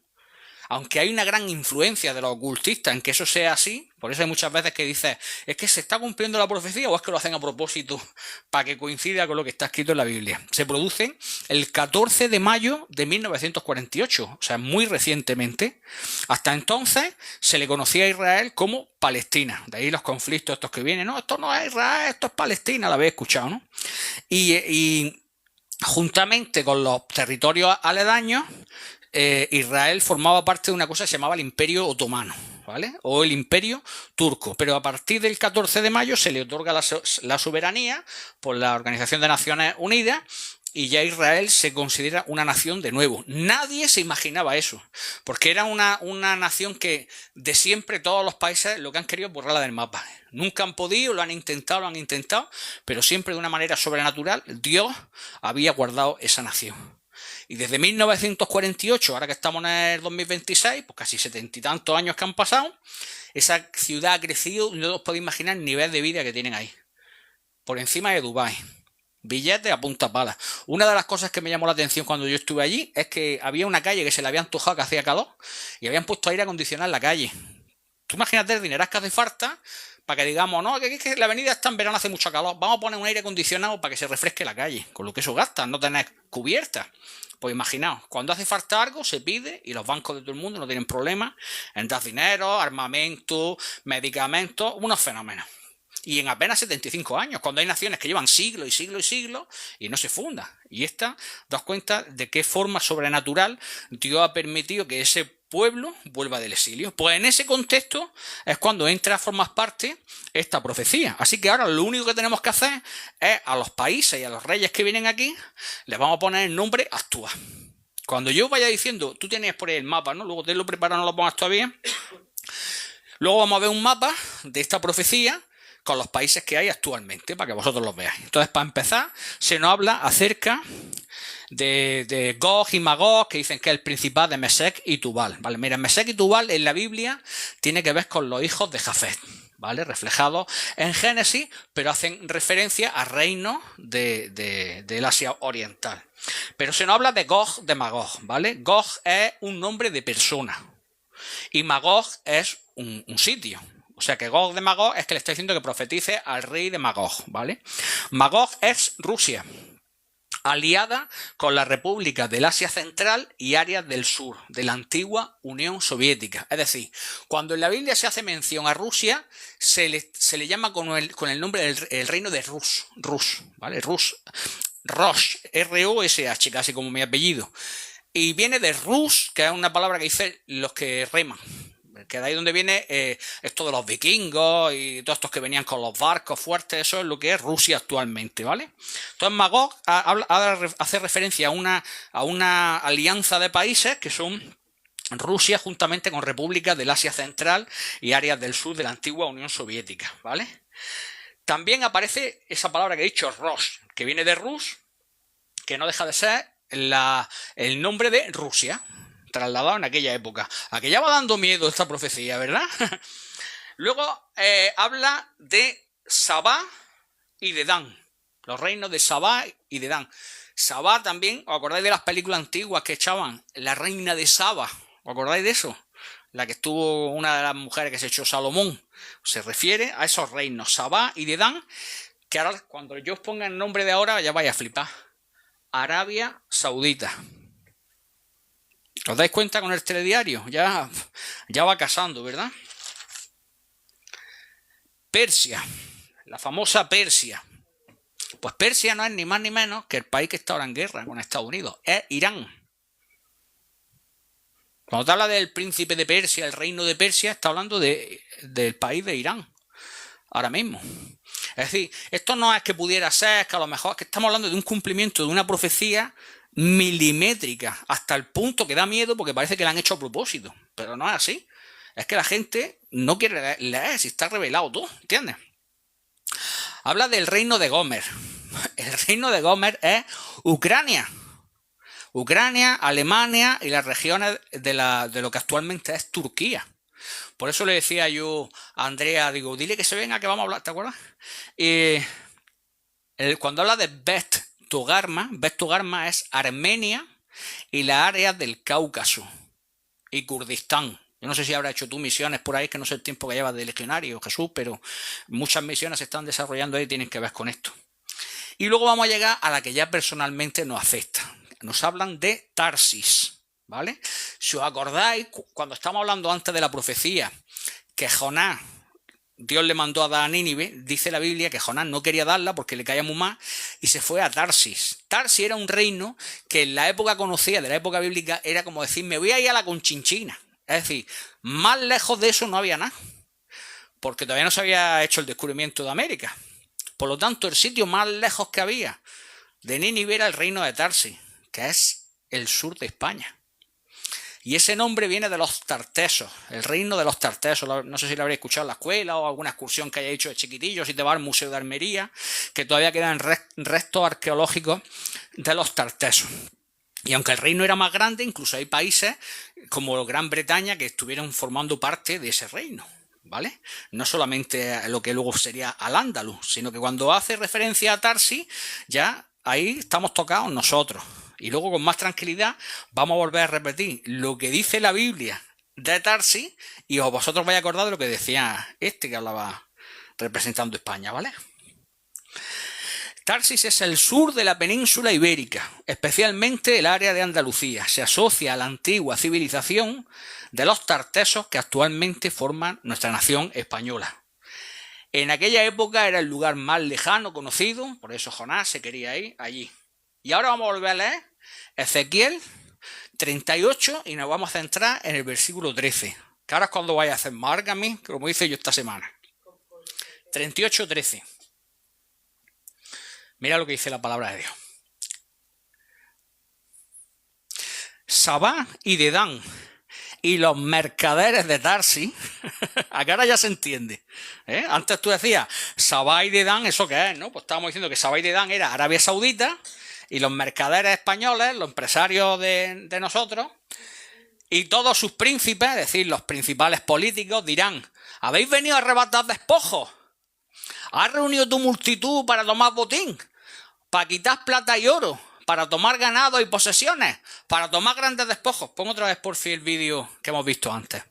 aunque hay una gran influencia de los ocultistas en que eso sea así, por eso hay muchas veces que dices, ¿es que se está cumpliendo la profecía o es que lo hacen a propósito para que coincida con lo que está escrito en la Biblia? Se produce el 14 de mayo de 1948, o sea, muy recientemente. Hasta entonces se le conocía a Israel como Palestina, de ahí los conflictos estos que vienen, no, esto no es Israel, esto es Palestina, lo habéis escuchado, ¿no? Y juntamente con los territorios aledaños, Israel formaba parte de una cosa que se llamaba el Imperio Otomano, ¿vale? O el Imperio Turco, pero a partir del 14 de mayo se le otorga la soberanía por la Organización de Naciones Unidas y ya Israel se considera una nación de nuevo. Nadie se imaginaba eso, porque era una nación que de siempre todos los países lo que han querido es borrarla del mapa. Nunca han podido, lo han intentado, pero siempre de una manera sobrenatural Dios había guardado esa nación. Y desde 1948, ahora que estamos en el 2026, pues casi 70 y tantos años que han pasado, esa ciudad ha crecido, no os podéis imaginar el nivel de vida que tienen ahí. Por encima de Dubái. Billetes a punta pala. Una de las cosas que me llamó la atención cuando yo estuve allí es que había una calle que se le había antojado que hacía calor y habían puesto aire acondicionado en la calle. Tú imagínate el dineral que hace falta para que digamos, no, que la avenida está en verano, hace mucho calor, vamos a poner un aire acondicionado para que se refresque la calle, con lo que eso gasta, no tener cubierta. Pues imaginaos, cuando hace falta algo se pide y los bancos de todo el mundo no tienen problemas en dar dinero, armamento, medicamentos, unos fenómenos. Y en apenas 75 años, cuando hay naciones que llevan siglos y siglos y siglos y no se fundan. Y esta, das cuenta de qué forma sobrenatural Dios ha permitido que ese pueblo vuelva del exilio. Pues en ese contexto es cuando entra a formar parte esta profecía. Así que ahora lo único que tenemos que hacer es a los países y a los reyes que vienen aquí, les vamos a poner el nombre actual. Cuando yo vaya diciendo, tú tienes por ahí el mapa, ¿no? Luego te lo preparo, no lo pongas todavía. Luego vamos a ver un mapa de esta profecía con los países que hay actualmente, para que vosotros los veáis. Entonces, para empezar, se nos habla acerca de Gog y Magog, que dicen que es el principado de Mesec y Tubal. ¿Vale? Mira, Mesec y Tubal en la Biblia tiene que ver con los hijos de Jafet, ¿vale? Reflejados en Génesis, pero hacen referencia a reinos del Asia Oriental. Pero se nos habla de Gog, de Magog, ¿vale? Gog es un nombre de persona y Magog es un sitio. O sea que Gog de Magog es que le está diciendo que profetice al rey de Magog, ¿vale? Magog es Rusia, aliada con la República del Asia Central y áreas del sur, de la antigua Unión Soviética. Es decir, cuando en la Biblia se hace mención a Rusia, se le llama con el nombre del reino de Rus, ¿vale? Rosh, R-O-S-H, casi como mi apellido. Y viene de Rus, que es una palabra que dicen los que reman. Que de ahí donde viene esto de los vikingos y todos estos que venían con los barcos fuertes, eso es lo que es Rusia actualmente, ¿vale? Entonces Magog hace referencia a una alianza de países que son Rusia juntamente con repúblicas del Asia Central y áreas del sur de la antigua Unión Soviética, ¿vale? También aparece esa palabra que he dicho, Rosh, que viene de Rus, que no deja de ser el nombre de Rusia, trasladado en aquella época. A que ya va dando miedo esta profecía, ¿verdad? Luego habla de Sabá y de Dan, los reinos de Sabá y de Dan. Sabá también, ¿os acordáis de las películas antiguas que echaban? La reina de Saba, ¿os acordáis de eso? La que estuvo una de las mujeres que se echó Salomón. Se refiere a esos reinos, Sabá y de Dan, que ahora cuando yo os ponga el nombre de ahora ya vais a flipar. Arabia Saudita. ¿Os dais cuenta con el telediario? Ya va casando, ¿verdad? Persia, la famosa Persia. Pues Persia no es ni más ni menos que el país que está ahora en guerra con Estados Unidos. Es Irán. Cuando te habla del príncipe de Persia, el reino de Persia, está hablando del país de Irán. Ahora mismo. Es decir, esto no es que pudiera ser, es que a lo mejor es que estamos hablando de un cumplimiento de una profecía milimétrica, hasta el punto que da miedo porque parece que la han hecho a propósito, pero no es así. Es que la gente no quiere leer, si está revelado todo, ¿entiendes? Habla del reino de Gomer. El reino de Gomer es Ucrania, Alemania y las regiones de lo que actualmente es Turquía. Por eso le decía yo a Andrea, digo, dile que se venga que vamos a hablar, ¿te acuerdas? Cuando habla de Bet Togarma es Armenia y las áreas del Cáucaso y Kurdistán. Yo no sé si habrás hecho tú misiones por ahí, que no sé el tiempo que llevas de legionario, Jesús, pero muchas misiones se están desarrollando ahí y tienen que ver con esto. Y luego vamos a llegar a la que ya personalmente nos afecta. Nos hablan de Tarsis, ¿vale? Si os acordáis, cuando estamos hablando antes de la profecía, que Jonás, Dios le mandó a dar a Nínive, dice la Biblia que Jonás no quería darla porque le caía muy mal y se fue a Tarsis. Tarsis era un reino que en la época conocida, de la época bíblica, era como decir, me voy a ir a la Conchinchina. Es decir, más lejos de eso no había nada, porque todavía no se había hecho el descubrimiento de América. Por lo tanto, el sitio más lejos que había de Nínive era el reino de Tarsis, que es el sur de España. Y ese nombre viene de los tartesos, el reino de los tartesos. No sé si lo habréis escuchado en la escuela o alguna excursión que haya hecho de chiquitillos, si te vas al Museo de Almería, que todavía quedan restos arqueológicos de los tartesos. Y aunque el reino era más grande, incluso hay países como Gran Bretaña que estuvieron formando parte de ese reino, ¿vale? No solamente lo que luego sería Al-Ándalus, sino que cuando hace referencia a Tarsis, ya ahí estamos tocados nosotros. Y luego con más tranquilidad vamos a volver a repetir lo que dice la Biblia de Tarsis y vosotros vais a acordar de lo que decía este que hablaba representando España, ¿vale? Tarsis es el sur de la península ibérica, especialmente el área de Andalucía. Se asocia a la antigua civilización de los tartesos que actualmente forman nuestra nación española. En aquella época era el lugar más lejano conocido, por eso Jonás se quería ir allí. Y ahora vamos a volver a leer Ezequiel 38 y nos vamos a centrar en el versículo 13, que ahora es cuando vaya a hacer márgame, como hice yo esta semana. 38:13. Mira lo que dice la palabra de Dios. Sabá y Dedán y los mercaderes de Tarsis, acá ahora ya se entiende. Antes tú decías, Sabá y Dedán, ¿eso qué es? ¿No? Pues estábamos diciendo que Sabá y Dedán era Arabia Saudita y los mercaderes españoles, los empresarios de nosotros, y todos sus príncipes, es decir, los principales políticos, dirán, ¿habéis venido a arrebatar despojos? ¿Has reunido tu multitud para tomar botín? ¿Para quitar plata y oro? ¿Para tomar ganado y posesiones? ¿Para tomar grandes despojos? Pon otra vez por fin el vídeo que hemos visto antes.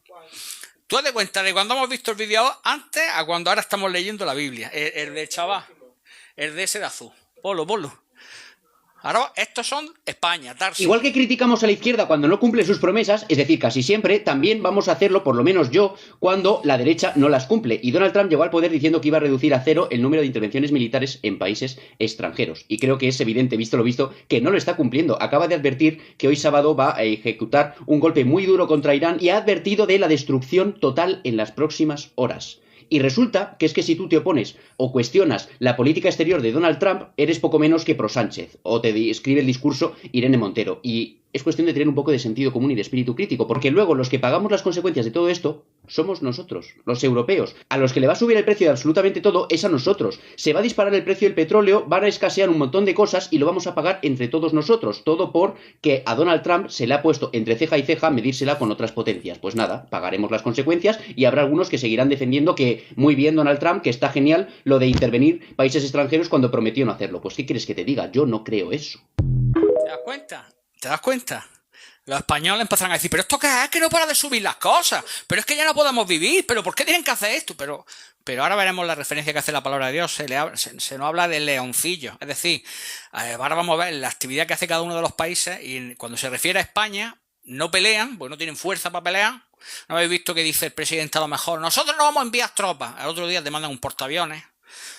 Tú das cuenta de cuando hemos visto el vídeo antes a cuando ahora estamos leyendo la Biblia. El de chaval, el de ese de azul. Ponlo. Ahora, estos son España, Tarsis. Igual que criticamos a la izquierda cuando no cumple sus promesas, es decir, casi siempre, también vamos a hacerlo, por lo menos yo, cuando la derecha no las cumple. Y Donald Trump llegó al poder diciendo que iba a reducir a cero el número de intervenciones militares en países extranjeros. Y creo que es evidente, visto lo visto, que no lo está cumpliendo. Acaba de advertir que hoy sábado va a ejecutar un golpe muy duro contra Irán y ha advertido de la destrucción total en las próximas horas. Y resulta que es que si tú te opones o cuestionas la política exterior de Donald Trump, eres poco menos que pro Sánchez, o te escribe el discurso Irene Montero. Y es cuestión de tener un poco de sentido común y de espíritu crítico, porque luego los que pagamos las consecuencias de todo esto somos nosotros, los europeos. A los que le va a subir el precio de absolutamente todo es a nosotros. Se va a disparar el precio del petróleo, van a escasear un montón de cosas y lo vamos a pagar entre todos nosotros. Todo porque a Donald Trump se le ha puesto entre ceja y ceja medírsela con otras potencias. Pues nada, pagaremos las consecuencias y habrá algunos que seguirán defendiendo que muy bien Donald Trump, que está genial lo de intervenir países extranjeros cuando prometió no hacerlo. Pues ¿qué quieres que te diga? Yo no creo eso. ¿Te das cuenta? ¿Te das cuenta? Los españoles empezarán a decir, pero ¿esto qué es? Que no para de subir las cosas, pero es que ya no podemos vivir, pero ¿por qué tienen que hacer esto? Pero ahora veremos la referencia que hace la palabra de Dios, se nos habla de leoncillo, es decir, ahora vamos a ver la actividad que hace cada uno de los países y cuando se refiere a España, no pelean, porque no tienen fuerza para pelear. ¿No habéis visto que dice el presidente a lo mejor, nosotros no vamos a enviar tropas? Al otro día te mandan un portaaviones.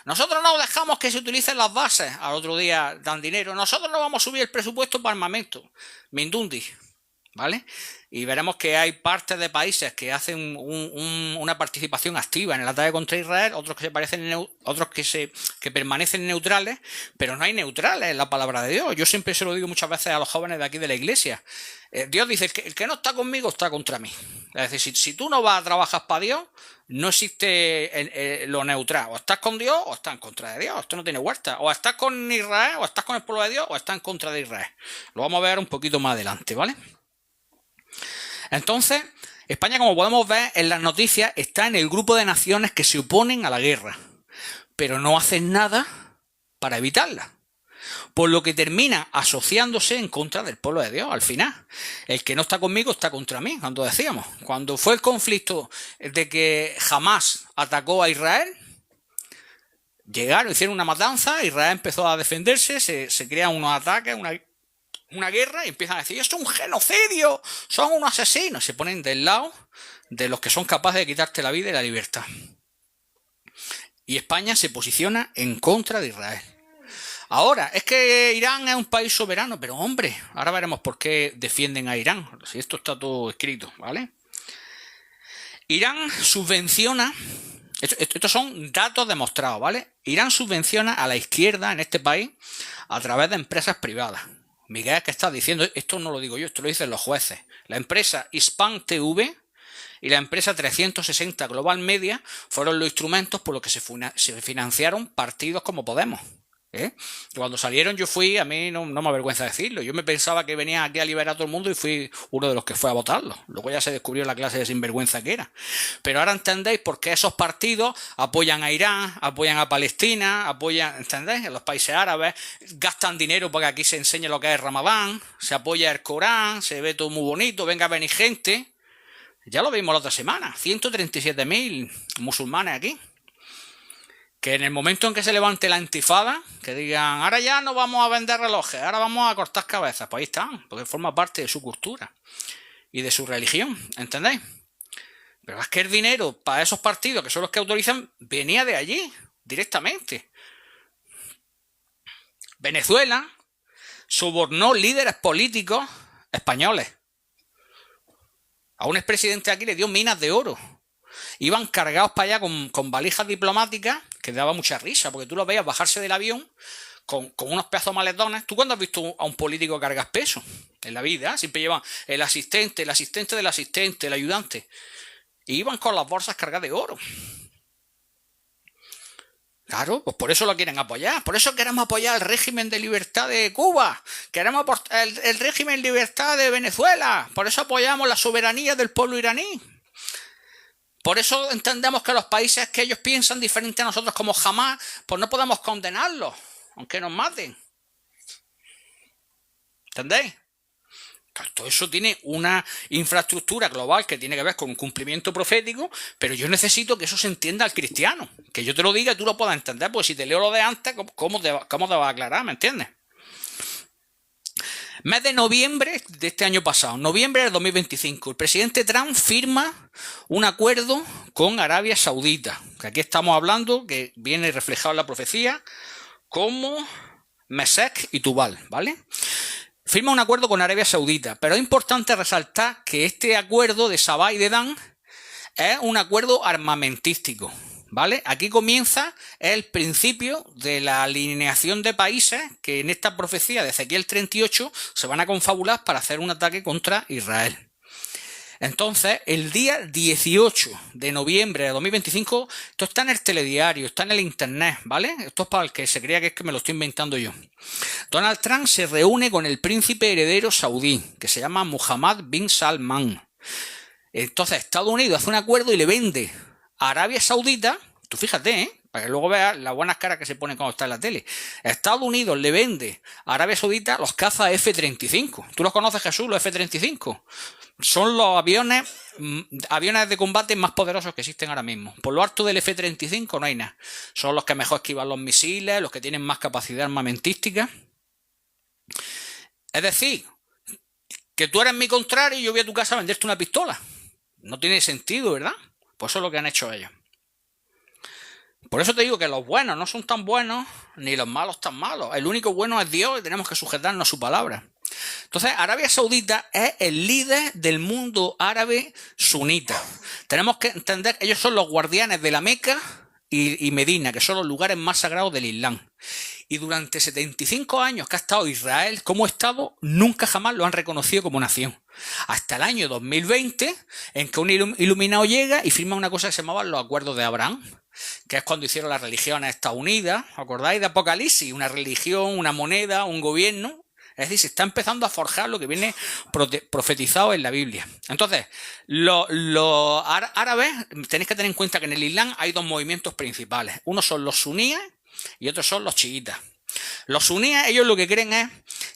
Nosotros no dejamos que se utilicen las bases. Al otro día dan dinero. Nosotros no vamos a subir el presupuesto para armamento. Mindundi. ¿Vale? Y veremos que hay partes de países que hacen una participación activa en el ataque contra Israel, otros que permanecen neutrales, pero no hay neutrales en la palabra de Dios. Yo siempre se lo digo muchas veces a los jóvenes de aquí de la iglesia. Dios dice, el que no está conmigo está contra mí. Es decir, si tú no vas a trabajar para Dios, no existe lo neutral. O estás con Dios o estás en contra de Dios. Esto no tiene vuelta. O estás con Israel, o estás con el pueblo de Dios, o estás en contra de Israel. Lo vamos a ver un poquito más adelante, ¿vale? Entonces, España, como podemos ver en las noticias, está en el grupo de naciones que se oponen a la guerra, pero no hacen nada para evitarla. Por lo que termina asociándose en contra del pueblo de Dios al final. El que no está conmigo está contra mí, cuando decíamos. Cuando fue el conflicto de que Hamás atacó a Israel, llegaron, hicieron una matanza, Israel empezó a defenderse, se crean unos ataques, una guerra y empiezan a decir, esto es un genocidio, son unos asesinos. Se ponen del lado de los que son capaces de quitarte la vida y la libertad. Y España se posiciona en contra de Israel. Ahora, es que Irán es un país soberano, pero hombre, ahora veremos por qué defienden a Irán, si esto está todo escrito, ¿vale? Irán subvenciona, estos son datos demostrados, ¿vale? Irán subvenciona a la izquierda en este país a través de empresas privadas. Miguel, ¿qué estás diciendo? Esto no lo digo yo, esto lo dicen los jueces. La empresa Hispan TV y la empresa 360 Global Media fueron los instrumentos por los que se financiaron partidos como Podemos. Cuando salieron yo fui, a mí no me avergüenza decirlo, yo me pensaba que venía aquí a liberar a todo el mundo y fui uno de los que fue a votarlo. Luego ya se descubrió la clase de sinvergüenza que era. Pero ahora entendéis por qué esos partidos apoyan a Irán, apoyan a Palestina, apoyan, ¿entendéis? En los países árabes, gastan dinero para que aquí se enseñe lo que es Ramadán, se apoya el Corán, se ve todo muy bonito, venga a venir gente. Ya lo vimos la otra semana, 137.000 musulmanes aquí. Que en el momento en que se levante la intifada, que digan, ahora ya no vamos a vender relojes, ahora vamos a cortar cabezas, pues ahí están, porque forma parte de su cultura y de su religión, ¿entendéis? Pero es que el dinero para esos partidos, que son los que autorizan, venía de allí, directamente. Venezuela sobornó líderes políticos españoles. A un expresidente aquí le dio minas de oro. Iban cargados para allá con valijas diplomáticas, que daba mucha risa, porque tú lo veías bajarse del avión con unos pedazos maletones. ¿Tú cuándo has visto a un político cargar peso? En la vida, siempre llevan el asistente del asistente, el ayudante. Y iban con las bolsas cargadas de oro. Claro, pues por eso lo quieren apoyar. Por eso queremos apoyar el régimen de libertad de Cuba. Queremos el régimen de libertad de Venezuela. Por eso apoyamos la soberanía del pueblo iraní. Por eso entendemos que los países que ellos piensan diferente a nosotros como Hamás, pues no podemos condenarlos, aunque nos maten. ¿Entendéis? Todo eso tiene una infraestructura global que tiene que ver con un cumplimiento profético, pero yo necesito que eso se entienda al cristiano. Que yo te lo diga y tú lo puedas entender, porque si te leo lo de antes, ¿cómo te vas a aclarar? ¿Me entiendes? Mes de noviembre de este año pasado, noviembre del 2025, el presidente Trump firma un acuerdo con Arabia Saudita, que aquí estamos hablando, que viene reflejado en la profecía, como Mesec y Tubal, ¿vale? Firma un acuerdo con Arabia Saudita, pero es importante resaltar que este acuerdo de Sabah y Dedán es un acuerdo armamentístico, ¿vale? Aquí comienza el principio de la alineación de países que en esta profecía de Ezequiel 38 se van a confabular para hacer un ataque contra Israel. Entonces, el día 18 de noviembre de 2025, esto está en el telediario, está en el internet, ¿vale? Esto es para el que se crea que es que me lo estoy inventando yo. Donald Trump se reúne con el príncipe heredero saudí, que se llama Mohammed bin Salman. Entonces, Estados Unidos hace un acuerdo y le vende a Arabia Saudita, tú fíjate, para que luego veas las buenas caras que se ponen cuando está en la tele. Estados Unidos le vende a Arabia Saudita los cazas F-35. ¿Tú los conoces, Jesús, los F-35? Son los aviones de combate más poderosos que existen ahora mismo. Por lo alto del F-35 no hay nada. Son los que mejor esquivan los misiles, los que tienen más capacidad armamentística. Es decir, que tú eres mi contrario y yo voy a tu casa a venderte una pistola. No tiene sentido, ¿verdad? Pues eso es lo que han hecho ellos. Por eso te digo que los buenos no son tan buenos, ni los malos tan malos. El único bueno es Dios y tenemos que sujetarnos a su palabra. Entonces, Arabia Saudita es el líder del mundo árabe sunita. Tenemos que entender, ellos son los guardianes de la Meca y Medina, que son los lugares más sagrados del Islam. Y durante 75 años que ha estado Israel como Estado, nunca jamás lo han reconocido como nación. Hasta el año 2020, en que un iluminado llega y firma una cosa que se llamaban los Acuerdos de Abraham, que es cuando hicieron las religiones Estados Unidas, ¿os acordáis de Apocalipsis? Una religión, una moneda, un gobierno. Es decir, se está empezando a forjar lo que viene profetizado en la Biblia. Entonces, los árabes, tenéis que tener en cuenta que en el Islam hay dos movimientos principales. Uno son los suníes y otros son los chiitas. Los suníes, ellos lo que creen es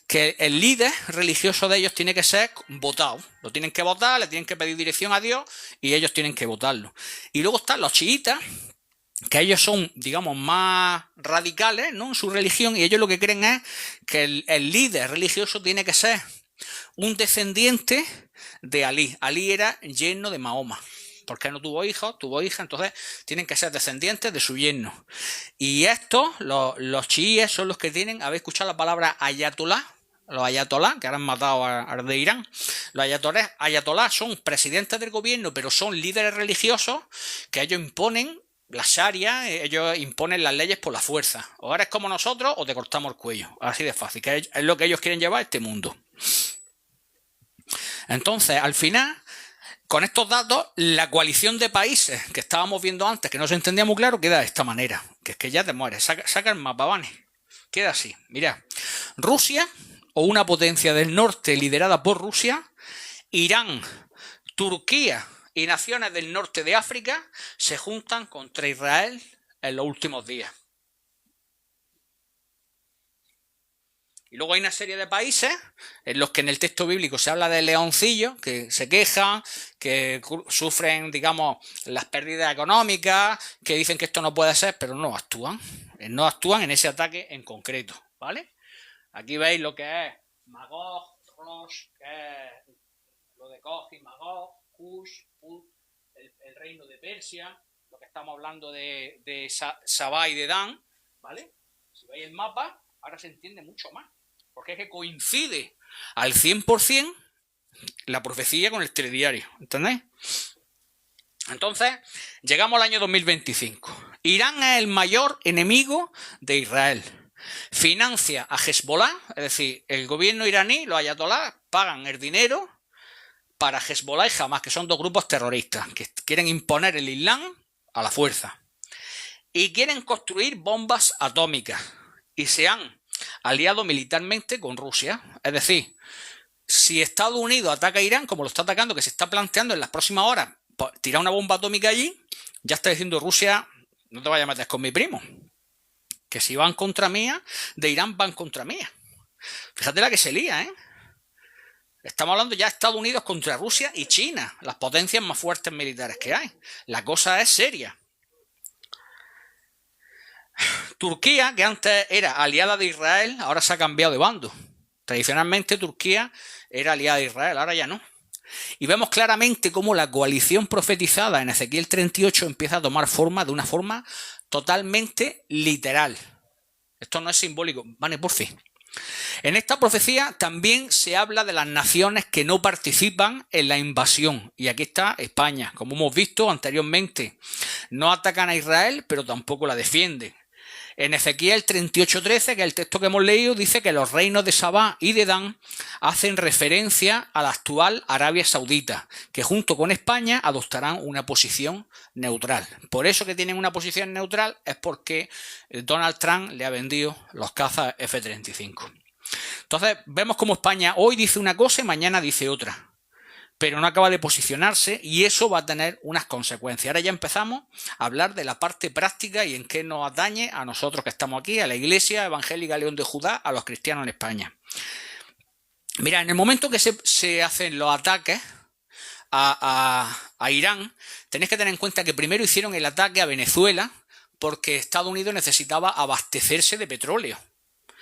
que el líder religioso de ellos tiene que ser votado. Lo tienen que votar, le tienen que pedir dirección a Dios y ellos tienen que votarlo. Y luego están los chiitas, que ellos son, digamos, más radicales, ¿no?, en su religión, y ellos lo que creen es que el líder religioso tiene que ser un descendiente de Alí. Alí era yerno de Mahoma, porque no tuvo hijos, tuvo hija, entonces tienen que ser descendientes de su yerno. Y estos, los chiíes, son los que tienen, ¿habéis escuchado la palabra ayatolá? Los ayatolás, que ahora han matado al de Irán. Los ayatolás son presidentes del gobierno, pero son líderes religiosos que ellos imponen la Sharia, ellos imponen las leyes por la fuerza. O eres como nosotros o te cortamos el cuello. Así de fácil, que es lo que ellos quieren llevar a este mundo. Entonces, al final, con estos datos, la coalición de países que estábamos viendo antes, que no se entendía muy claro, queda de esta manera. Que es que ya te mueres. Saca el mapa, Vane. Queda así. Mirad. Rusia, o una potencia del norte liderada por Rusia, Irán, Turquía y naciones del norte de África se juntan contra Israel en los últimos días. Y luego hay una serie de países en los que en el texto bíblico se habla de leoncillos que se quejan, que sufren, digamos, las pérdidas económicas, que dicen que esto no puede ser, pero no actúan. No actúan en ese ataque en concreto, ¿vale? Aquí veis lo que es Magog, Rosh, que es lo de Gog y Magog, Cush, el reino de Persia, lo que estamos hablando de Sabá y de Dan, ¿vale? Si veis el mapa, ahora se entiende mucho más. Porque es que coincide al 100% la profecía con el telediario, ¿entendéis? Entonces, llegamos al año 2025. Irán es el mayor enemigo de Israel. Financia a Hezbollah, es decir, el gobierno iraní, los ayatolás, pagan el dinero para Hezbollah y Hamas, que son dos grupos terroristas que quieren imponer el Islam a la fuerza. Y quieren construir bombas atómicas. Y se han aliado militarmente con Rusia. Es decir, si Estados Unidos ataca a Irán, como lo está atacando, que se está planteando en las próximas horas tirar una bomba atómica allí, ya está diciendo Rusia, no te vayas a meter con mi primo, que si van contra mía, de Irán van contra mía. Fíjate la que se lía, ¿eh? Estamos hablando ya de Estados Unidos contra Rusia y China, las potencias más fuertes militares que hay. La cosa es seria. Turquía, que antes era aliada de Israel, ahora se ha cambiado de bando. Tradicionalmente Turquía era aliada de Israel, ahora ya no. Y vemos claramente cómo la coalición profetizada en Ezequiel 38 empieza a tomar forma de una forma totalmente literal. Esto no es simbólico, vale, por fin. En esta profecía también se habla de las naciones que no participan en la invasión. Y aquí está España. Como hemos visto anteriormente, no atacan a Israel, pero tampoco la defienden. En Ezequiel 38:13, que es el texto que hemos leído, dice que los reinos de Sabá y de Dan hacen referencia a la actual Arabia Saudita, que junto con España adoptarán una posición neutral. Por eso que tienen una posición neutral es porque Donald Trump le ha vendido los cazas F-35. Entonces vemos como España hoy dice una cosa y mañana dice otra, pero no acaba de posicionarse y eso va a tener unas consecuencias. Ahora ya empezamos a hablar de la parte práctica y en qué nos atañe a nosotros que estamos aquí, a la Iglesia Evangélica León de Judá, a los cristianos en España. Mira, en el momento que se hacen los ataques a Irán, tenéis que tener en cuenta que primero hicieron el ataque a Venezuela porque Estados Unidos necesitaba abastecerse de petróleo.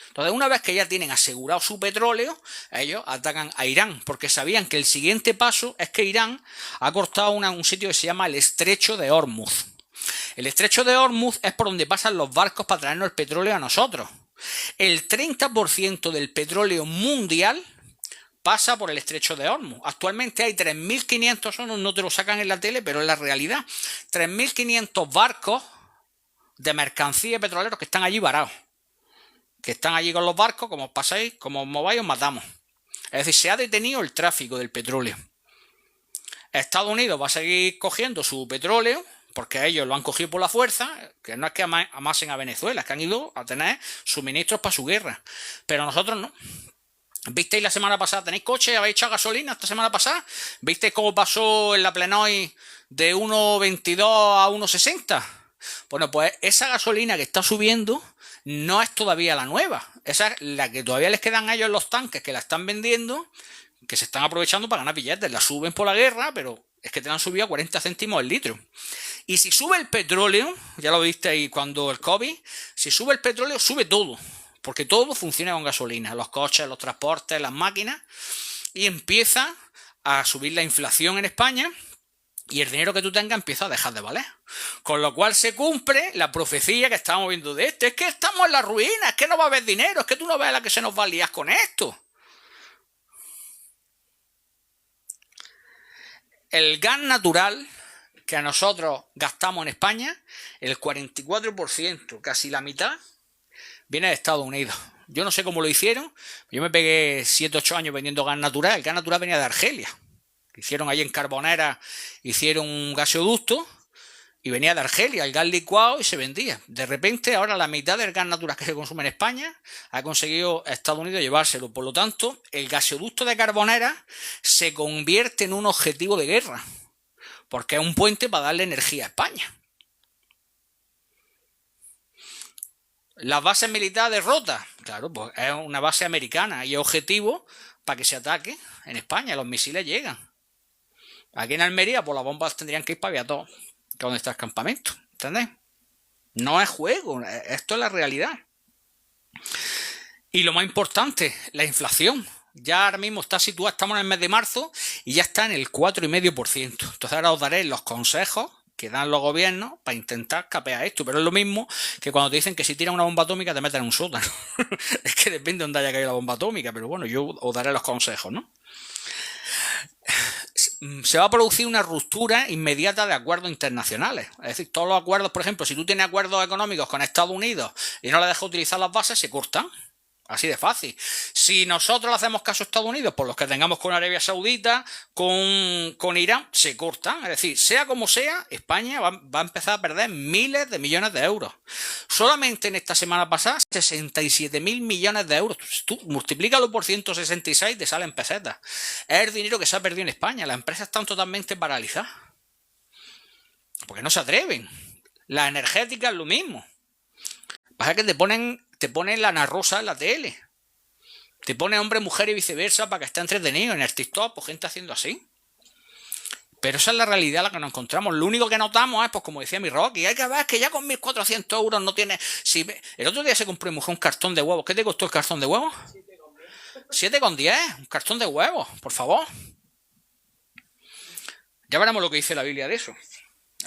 Entonces, una vez que ya tienen asegurado su petróleo, ellos atacan a Irán, porque sabían que el siguiente paso es que Irán ha cortado un sitio que se llama el Estrecho de Hormuz. El Estrecho de Hormuz es por donde pasan los barcos para traernos el petróleo a nosotros. El 30% del petróleo mundial pasa por el Estrecho de Hormuz. Actualmente hay 3.500, no te lo sacan en la tele, pero es la realidad, 3.500 barcos de mercancía y petroleros que están allí varados. Que están allí con los barcos, como os pasáis, como os mováis, os matamos. Es decir, se ha detenido el tráfico del petróleo. Estados Unidos va a seguir cogiendo su petróleo, porque ellos lo han cogido por la fuerza, que no es que amasen a Venezuela, es que han ido a tener suministros para su guerra. Pero nosotros no. ¿Visteis la semana pasada? ¿Tenéis coche? ¿Habéis echado gasolina esta semana pasada? ¿Visteis cómo pasó en la Plenoy de 1,22 a 1,60? Bueno, pues esa gasolina que está subiendo no es todavía la nueva. Esa es la que todavía les quedan a ellos los tanques que la están vendiendo, que se están aprovechando para ganar billetes. La suben por la guerra, pero es que te la han subido a 40 céntimos el litro. Y si sube el petróleo, ya lo viste ahí cuando el COVID, si sube el petróleo, sube todo. Porque todo funciona con gasolina. Los coches, los transportes, las máquinas. Y empieza a subir la inflación en España. Y el dinero que tú tengas empieza a dejar de valer. Con lo cual se cumple la profecía que estábamos viendo de esto. Es que estamos en la ruina, es que no va a haber dinero, es que tú no ves la que se nos va a liar con esto. El gas natural que a nosotros gastamos en España, el 44%, casi la mitad, viene de Estados Unidos. Yo no sé cómo lo hicieron. Yo me pegué 7-8 años vendiendo gas natural. El gas natural venía de Argelia. Hicieron allí en Carbonera, hicieron un gasoducto y venía de Argelia, el gas licuado y se vendía. De repente, ahora la mitad del gas natural que se consume en España ha conseguido Estados Unidos llevárselo. Por lo tanto, el gasoducto de Carbonera se convierte en un objetivo de guerra, porque es un puente para darle energía a España. Las bases militares rotas, claro, pues es una base americana y objetivo para que se ataque en España. Los misiles llegan. Aquí en Almería, pues las bombas tendrían que ir para Viator, que es donde está el campamento. ¿Entendéis? No es juego, esto es la realidad. Y lo más importante, la inflación. Ya ahora mismo está situada, estamos en el mes de marzo y ya está en el 4,5%. Entonces ahora os daré los consejos que dan los gobiernos para intentar capear esto. Pero es lo mismo que cuando te dicen que si tiran una bomba atómica te meten en un sótano. Es que depende de dónde haya caído la bomba atómica, pero bueno, yo os daré los consejos, ¿no? Se va a producir una ruptura inmediata de acuerdos internacionales. Es decir, todos los acuerdos, por ejemplo, si tú tienes acuerdos económicos con Estados Unidos y no le dejas utilizar las bases, se cortan. Así de fácil. Si nosotros le hacemos caso a Estados Unidos por los que tengamos con Arabia Saudita, con Irán, se cortan. Es decir, sea como sea, España va a empezar a perder miles de millones de euros. Solamente en esta semana pasada, 67.000 millones de euros. Tú multiplícalo por 166, te salen pesetas. Es el dinero que se ha perdido en España. Las empresas están totalmente paralizadas. Porque no se atreven. Las energéticas lo mismo. Pasa que te ponen la Ana Rosa en la tele. Te pone hombre, mujer y viceversa para que esté entretenido en el TikTok, pues gente haciendo así. Pero esa es la realidad a la que nos encontramos. Lo único que notamos es, pues como decía mi Rocky, hay que ver que ya con 1.400 euros no tiene... El otro día se compró mi mujer un cartón de huevos. ¿Qué te costó el cartón de huevos? 7,10. Un cartón de huevos, por favor. Ya veremos lo que dice la Biblia de eso.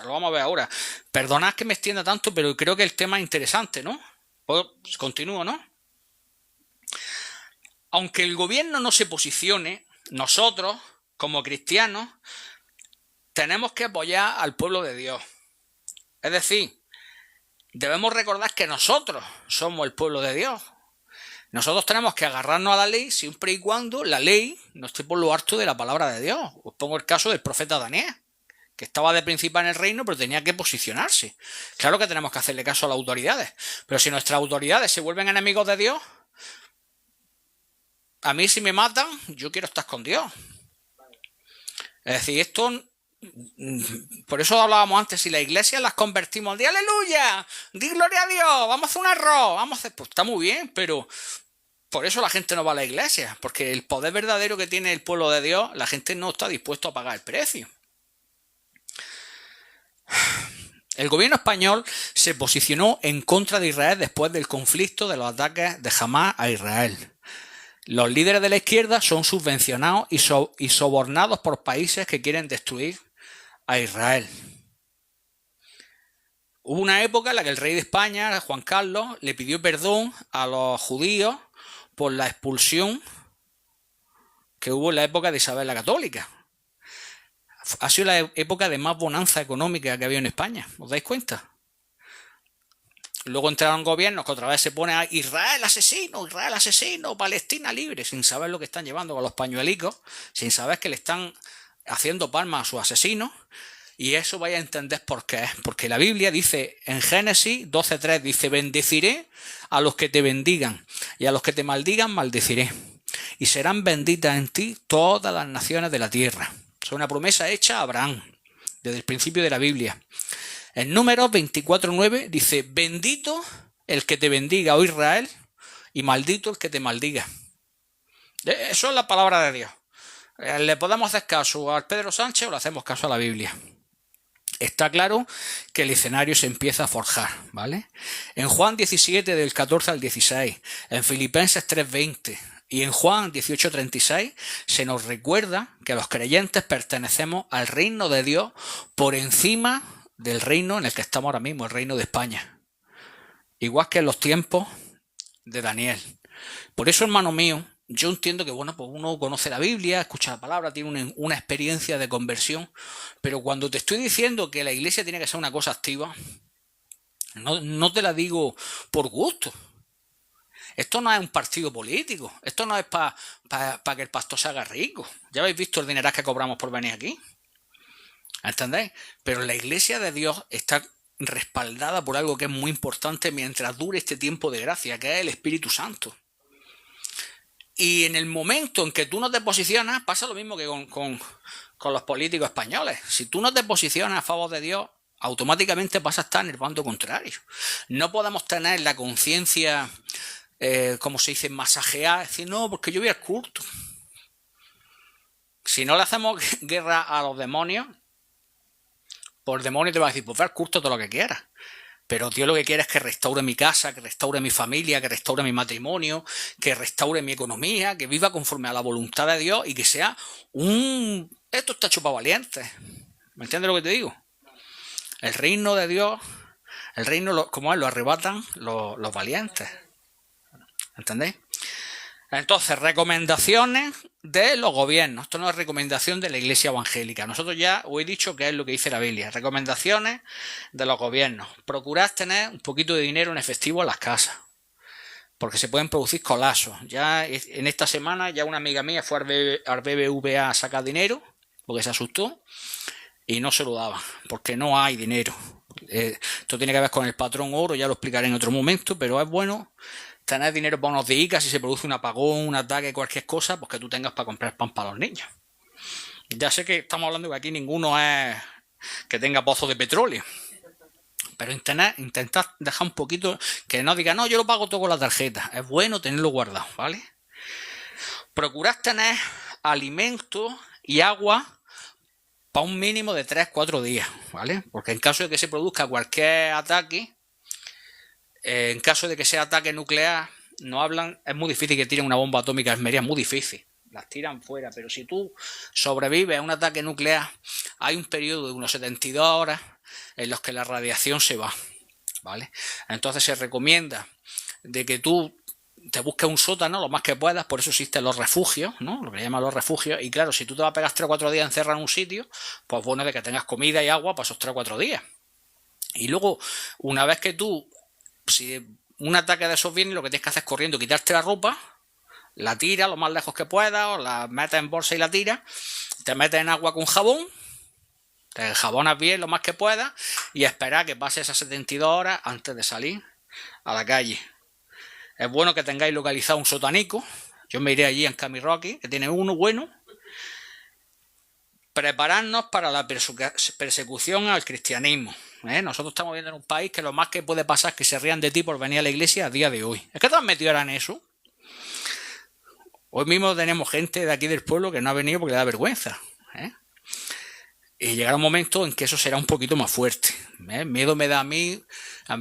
Lo vamos a ver ahora. Perdonad que me extienda tanto, pero creo que el tema es interesante, ¿no? Pues continúo, ¿no? Aunque el gobierno no se posicione, nosotros, como cristianos, tenemos que apoyar al pueblo de Dios. Es decir, debemos recordar que nosotros somos el pueblo de Dios. Nosotros tenemos que agarrarnos a la ley siempre y cuando la ley no esté por lo alto de la palabra de Dios. Os pongo el caso del profeta Daniel, que estaba de principal en el reino, pero tenía que posicionarse. Claro que tenemos que hacerle caso a las autoridades, pero si nuestras autoridades se vuelven enemigos de Dios, a mí si me matan, yo quiero estar con Dios. Es decir, esto... Por eso hablábamos antes, si la iglesia las convertimos, di aleluya, di gloria a Dios, vamos a hacer un arroz, vamos a hacer... Pues está muy bien, pero... Por eso la gente no va a la iglesia, porque el poder verdadero que tiene el pueblo de Dios, la gente no está dispuesto a pagar el precio. El gobierno español se posicionó en contra de Israel después del conflicto de los ataques de Hamás a Israel. Los líderes de la izquierda son subvencionados y sobornados por países que quieren destruir a Israel. Hubo una época en la que el rey de España, Juan Carlos, le pidió perdón a los judíos por la expulsión que hubo en la época de Isabel la Católica. Ha sido la época de más bonanza económica que había en España, ¿os dais cuenta? Luego entraron gobiernos que otra vez se pone a Israel asesino, Palestina libre, sin saber lo que están llevando con los pañuelicos, sin saber que le están haciendo palmas a sus asesinos, y eso vais a entender por qué es. Porque la Biblia dice en Génesis 12:3, dice: bendeciré a los que te bendigan, y a los que te maldigan maldeciré, y serán benditas en ti todas las naciones de la tierra. Es una promesa hecha a Abraham, desde el principio de la Biblia. En Números 24:9 dice: bendito el que te bendiga, oh Israel, y maldito el que te maldiga. Eso es la palabra de Dios. ¿Le podemos hacer caso a Pedro Sánchez o le hacemos caso a la Biblia? Está claro que el escenario se empieza a forjar, ¿vale? En Juan 17, del 14 al 16, en Filipenses 3:20 y en Juan 18:36 se nos recuerda que los creyentes pertenecemos al reino de Dios por encima del reino en el que estamos ahora mismo, el reino de España. Igual que en los tiempos de Daniel. Por eso, hermano mío, yo entiendo que, bueno, pues uno conoce la Biblia, escucha la palabra, tiene una experiencia de conversión, pero cuando te estoy diciendo que la iglesia tiene que ser una cosa activa, no te la digo por gusto. Esto no es un partido político, esto no es para que el pastor se haga rico. Ya habéis visto el dineral que cobramos por venir aquí. ¿Entendéis? Pero la iglesia de Dios está respaldada por algo que es muy importante mientras dure este tiempo de gracia, que es el Espíritu Santo. Y en el momento en que tú no te posicionas, pasa lo mismo que con los políticos españoles. Si tú no te posicionas a favor de Dios, automáticamente vas a estar en el bando contrario. No podemos tener la conciencia, como se dice, masajear, decir, no, porque yo voy al culto. Si no le hacemos guerra a los demonios, por el demonio te va a decir, pues ve al culto todo lo que quieras. Pero Dios lo que quiere es que restaure mi casa, que restaure mi familia, que restaure mi matrimonio, que restaure mi economía, que viva conforme a la voluntad de Dios y que sea un... Esto está hecho para valientes. ¿Me entiendes lo que te digo? El reino de Dios, el reino, como es, lo arrebatan los valientes. ¿Entendéis? Entonces, recomendaciones de los gobiernos. Esto no es recomendación de la Iglesia evangélica. Nosotros ya os he dicho qué es lo que dice la Biblia. Recomendaciones de los gobiernos. Procurad tener un poquito de dinero en efectivo en las casas, porque se pueden producir colapsos. Ya en esta semana ya una amiga mía fue al BBVA a sacar dinero porque se asustó y no se lo daba, porque no hay dinero. Esto tiene que ver con el patrón oro, ya lo explicaré en otro momento, pero es bueno tener dinero para unos días si se produce un apagón, un ataque, cualquier cosa, pues que tú tengas para comprar pan para los niños. Ya sé que estamos hablando que aquí ninguno es que tenga pozos de petróleo, pero intentad dejar un poquito, que no diga, no, yo lo pago todo con la tarjeta. Es bueno tenerlo guardado, ¿vale? Procurad tener alimentos y agua para un mínimo de 3-4 días, ¿vale? Porque en caso de que se produzca cualquier ataque, en caso de que sea ataque nuclear, no hablan, es muy difícil que tiren una bomba atómica en Almería, es muy difícil, las tiran fuera, pero si tú sobrevives a un ataque nuclear, hay un periodo de unos 72 horas en los que la radiación se va, ¿vale? Entonces se recomienda de que tú te busques un sótano lo más que puedas, por eso existen los refugios, ¿no? Lo que llaman los refugios, y claro, si tú te vas a pegar 3 o 4 días encerrado en un sitio, pues bueno, de que tengas comida y agua para esos 3 o 4 días. Y luego, una vez que tú, si un ataque de esos viene, lo que tienes que hacer es corriendo, quitarte la ropa, la tiras lo más lejos que puedas, o la metes en bolsa y la tiras, te metes en agua con jabón, te jabonas bien lo más que puedas y esperar que pase esas 72 horas antes de salir a la calle. Es bueno que tengáis localizado un sotanico. Yo me iré allí en Camiroquai, que tiene uno bueno. Prepararnos para la persecución al cristianismo. Nosotros estamos viendo en un país que lo más que puede pasar es que se rían de ti por venir a la iglesia a día de hoy. Es que te has metido ahora en eso. Hoy mismo tenemos gente de aquí del pueblo que no ha venido porque le da vergüenza. Y llegará un momento en que eso será un poquito más fuerte. Miedo me da a mí.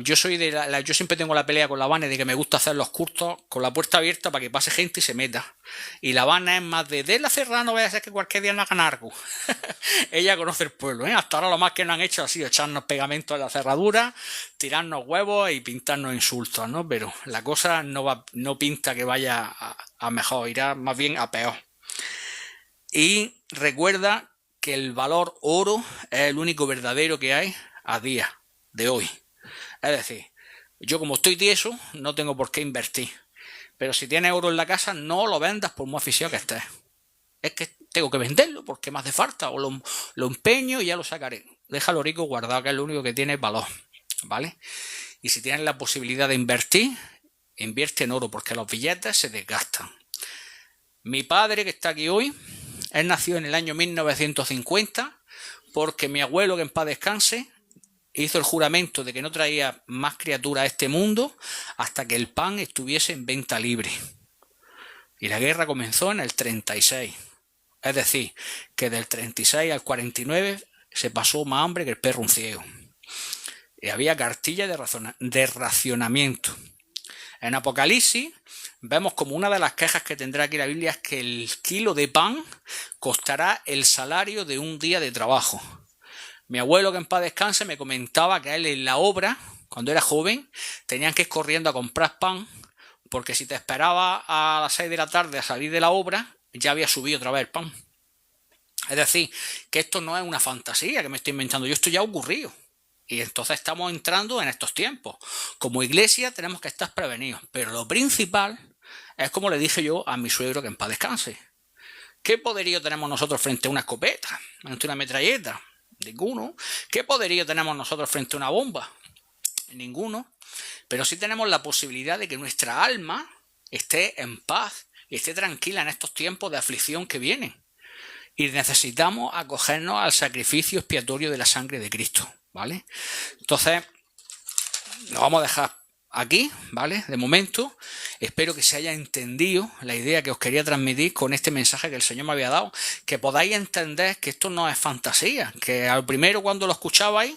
Yo soy yo siempre tengo la pelea con la Vane de que me gusta hacer los cultos con la puerta abierta para que pase gente y se meta. Y la Vane es más de la cerrada, no vaya a ser que cualquier día no hagan algo. Ella conoce el pueblo, Hasta ahora lo más que nos han hecho ha sido echarnos pegamento en la cerradura, tirarnos huevos y pintarnos insultos, ¿no? Pero la cosa no pinta que vaya a mejor, irá más bien a peor. Y recuerda que el valor oro es el único verdadero que hay a día de hoy. Es decir, yo como estoy tieso, no tengo por qué invertir. Pero si tienes oro en la casa, no lo vendas por muy aficionado que estés. Es que tengo que venderlo porque me hace falta, o lo empeño y ya lo sacaré. Déjalo rico guardado, que es lo único que tiene valor, ¿vale? Y si tienes la posibilidad de invertir, invierte en oro porque los billetes se desgastan. Mi padre, que está aquí hoy, él nació en el año 1950 porque mi abuelo, que en paz descanse, hizo el juramento de que no traía más criaturas a este mundo hasta que el pan estuviese en venta libre. Y la guerra comenzó en el 36. Es decir, que del 36 al 49 se pasó más hambre que el perro un ciego. Y había cartillas de racionamiento. En Apocalipsis vemos como una de las quejas que tendrá aquí la Biblia es que el kilo de pan costará el salario de un día de trabajo. Mi abuelo, que en paz descanse, me comentaba que a él en la obra, cuando era joven, tenían que ir corriendo a comprar pan, porque si te esperaba a las 6 de la tarde a salir de la obra, ya había subido otra vez el pan. Es decir, que esto no es una fantasía que me estoy inventando, esto ya ha ocurrido. Y entonces estamos entrando en estos tiempos. Como iglesia tenemos que estar prevenidos, pero lo principal es como le dije yo a mi suegro, que en paz descanse. ¿Qué poderío tenemos nosotros frente a una escopeta, frente a una metralleta? Ninguno. ¿Qué poderío tenemos nosotros frente a una bomba? Ninguno. Pero sí tenemos la posibilidad de que nuestra alma esté en paz y esté tranquila en estos tiempos de aflicción que vienen. Y necesitamos acogernos al sacrificio expiatorio de la sangre de Cristo, ¿vale? Entonces, nos vamos a dejar aquí, ¿vale? De momento, espero que se haya entendido la idea que os quería transmitir con este mensaje que el Señor me había dado, que podáis entender que esto no es fantasía, que al primero cuando lo escuchabais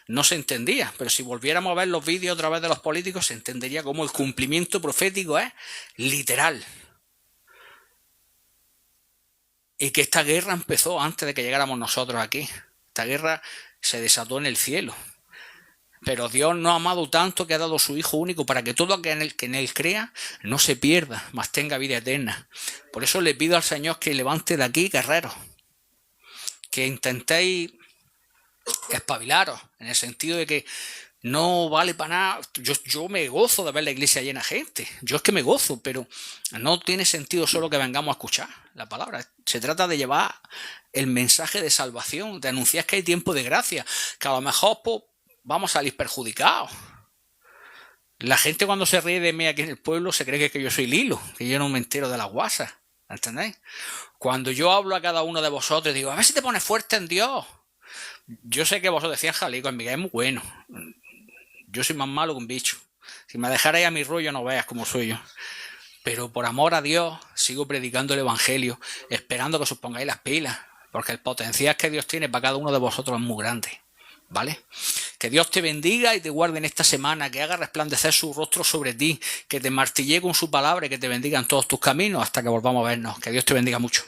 no se entendía, pero si volviéramos a ver los vídeos otra vez de los políticos se entendería cómo el cumplimiento profético es literal. Y que esta guerra empezó antes de que llegáramos nosotros aquí. Esta guerra se desató en el cielo. Pero Dios nos ha amado tanto que ha dado su Hijo único para que todo aquel que en Él crea no se pierda, mas tenga vida eterna. Por eso le pido al Señor que levante de aquí guerreros. Que intentéis espabilaros, en el sentido de que no vale para nada. Yo me gozo de ver la iglesia llena de gente. Yo es que me gozo, pero no tiene sentido solo que vengamos a escuchar la palabra. Se trata de llevar el mensaje de salvación, de anunciar que hay tiempo de gracia, que a lo mejor pues, vamos a salir perjudicados. La gente cuando se ríe de mí aquí en el pueblo se cree que yo soy Lilo, que yo no me entero de las guasas. ¿Entendéis? Cuando yo hablo a cada uno de vosotros, digo, a ver si te pones fuerte en Dios. Yo sé que vosotros decían, Jalico, en Miguel es muy bueno. Yo soy más malo que un bicho. Si me dejarais a mi rollo no veas cómo soy yo. Pero por amor a Dios sigo predicando el Evangelio, esperando que os pongáis las pilas, porque el potencial que Dios tiene para cada uno de vosotros es muy grande. ¿Vale? Que Dios te bendiga y te guarde en esta semana, que haga resplandecer su rostro sobre ti, que te martille con su palabra y que te bendiga en todos tus caminos hasta que volvamos a vernos. Que Dios te bendiga mucho.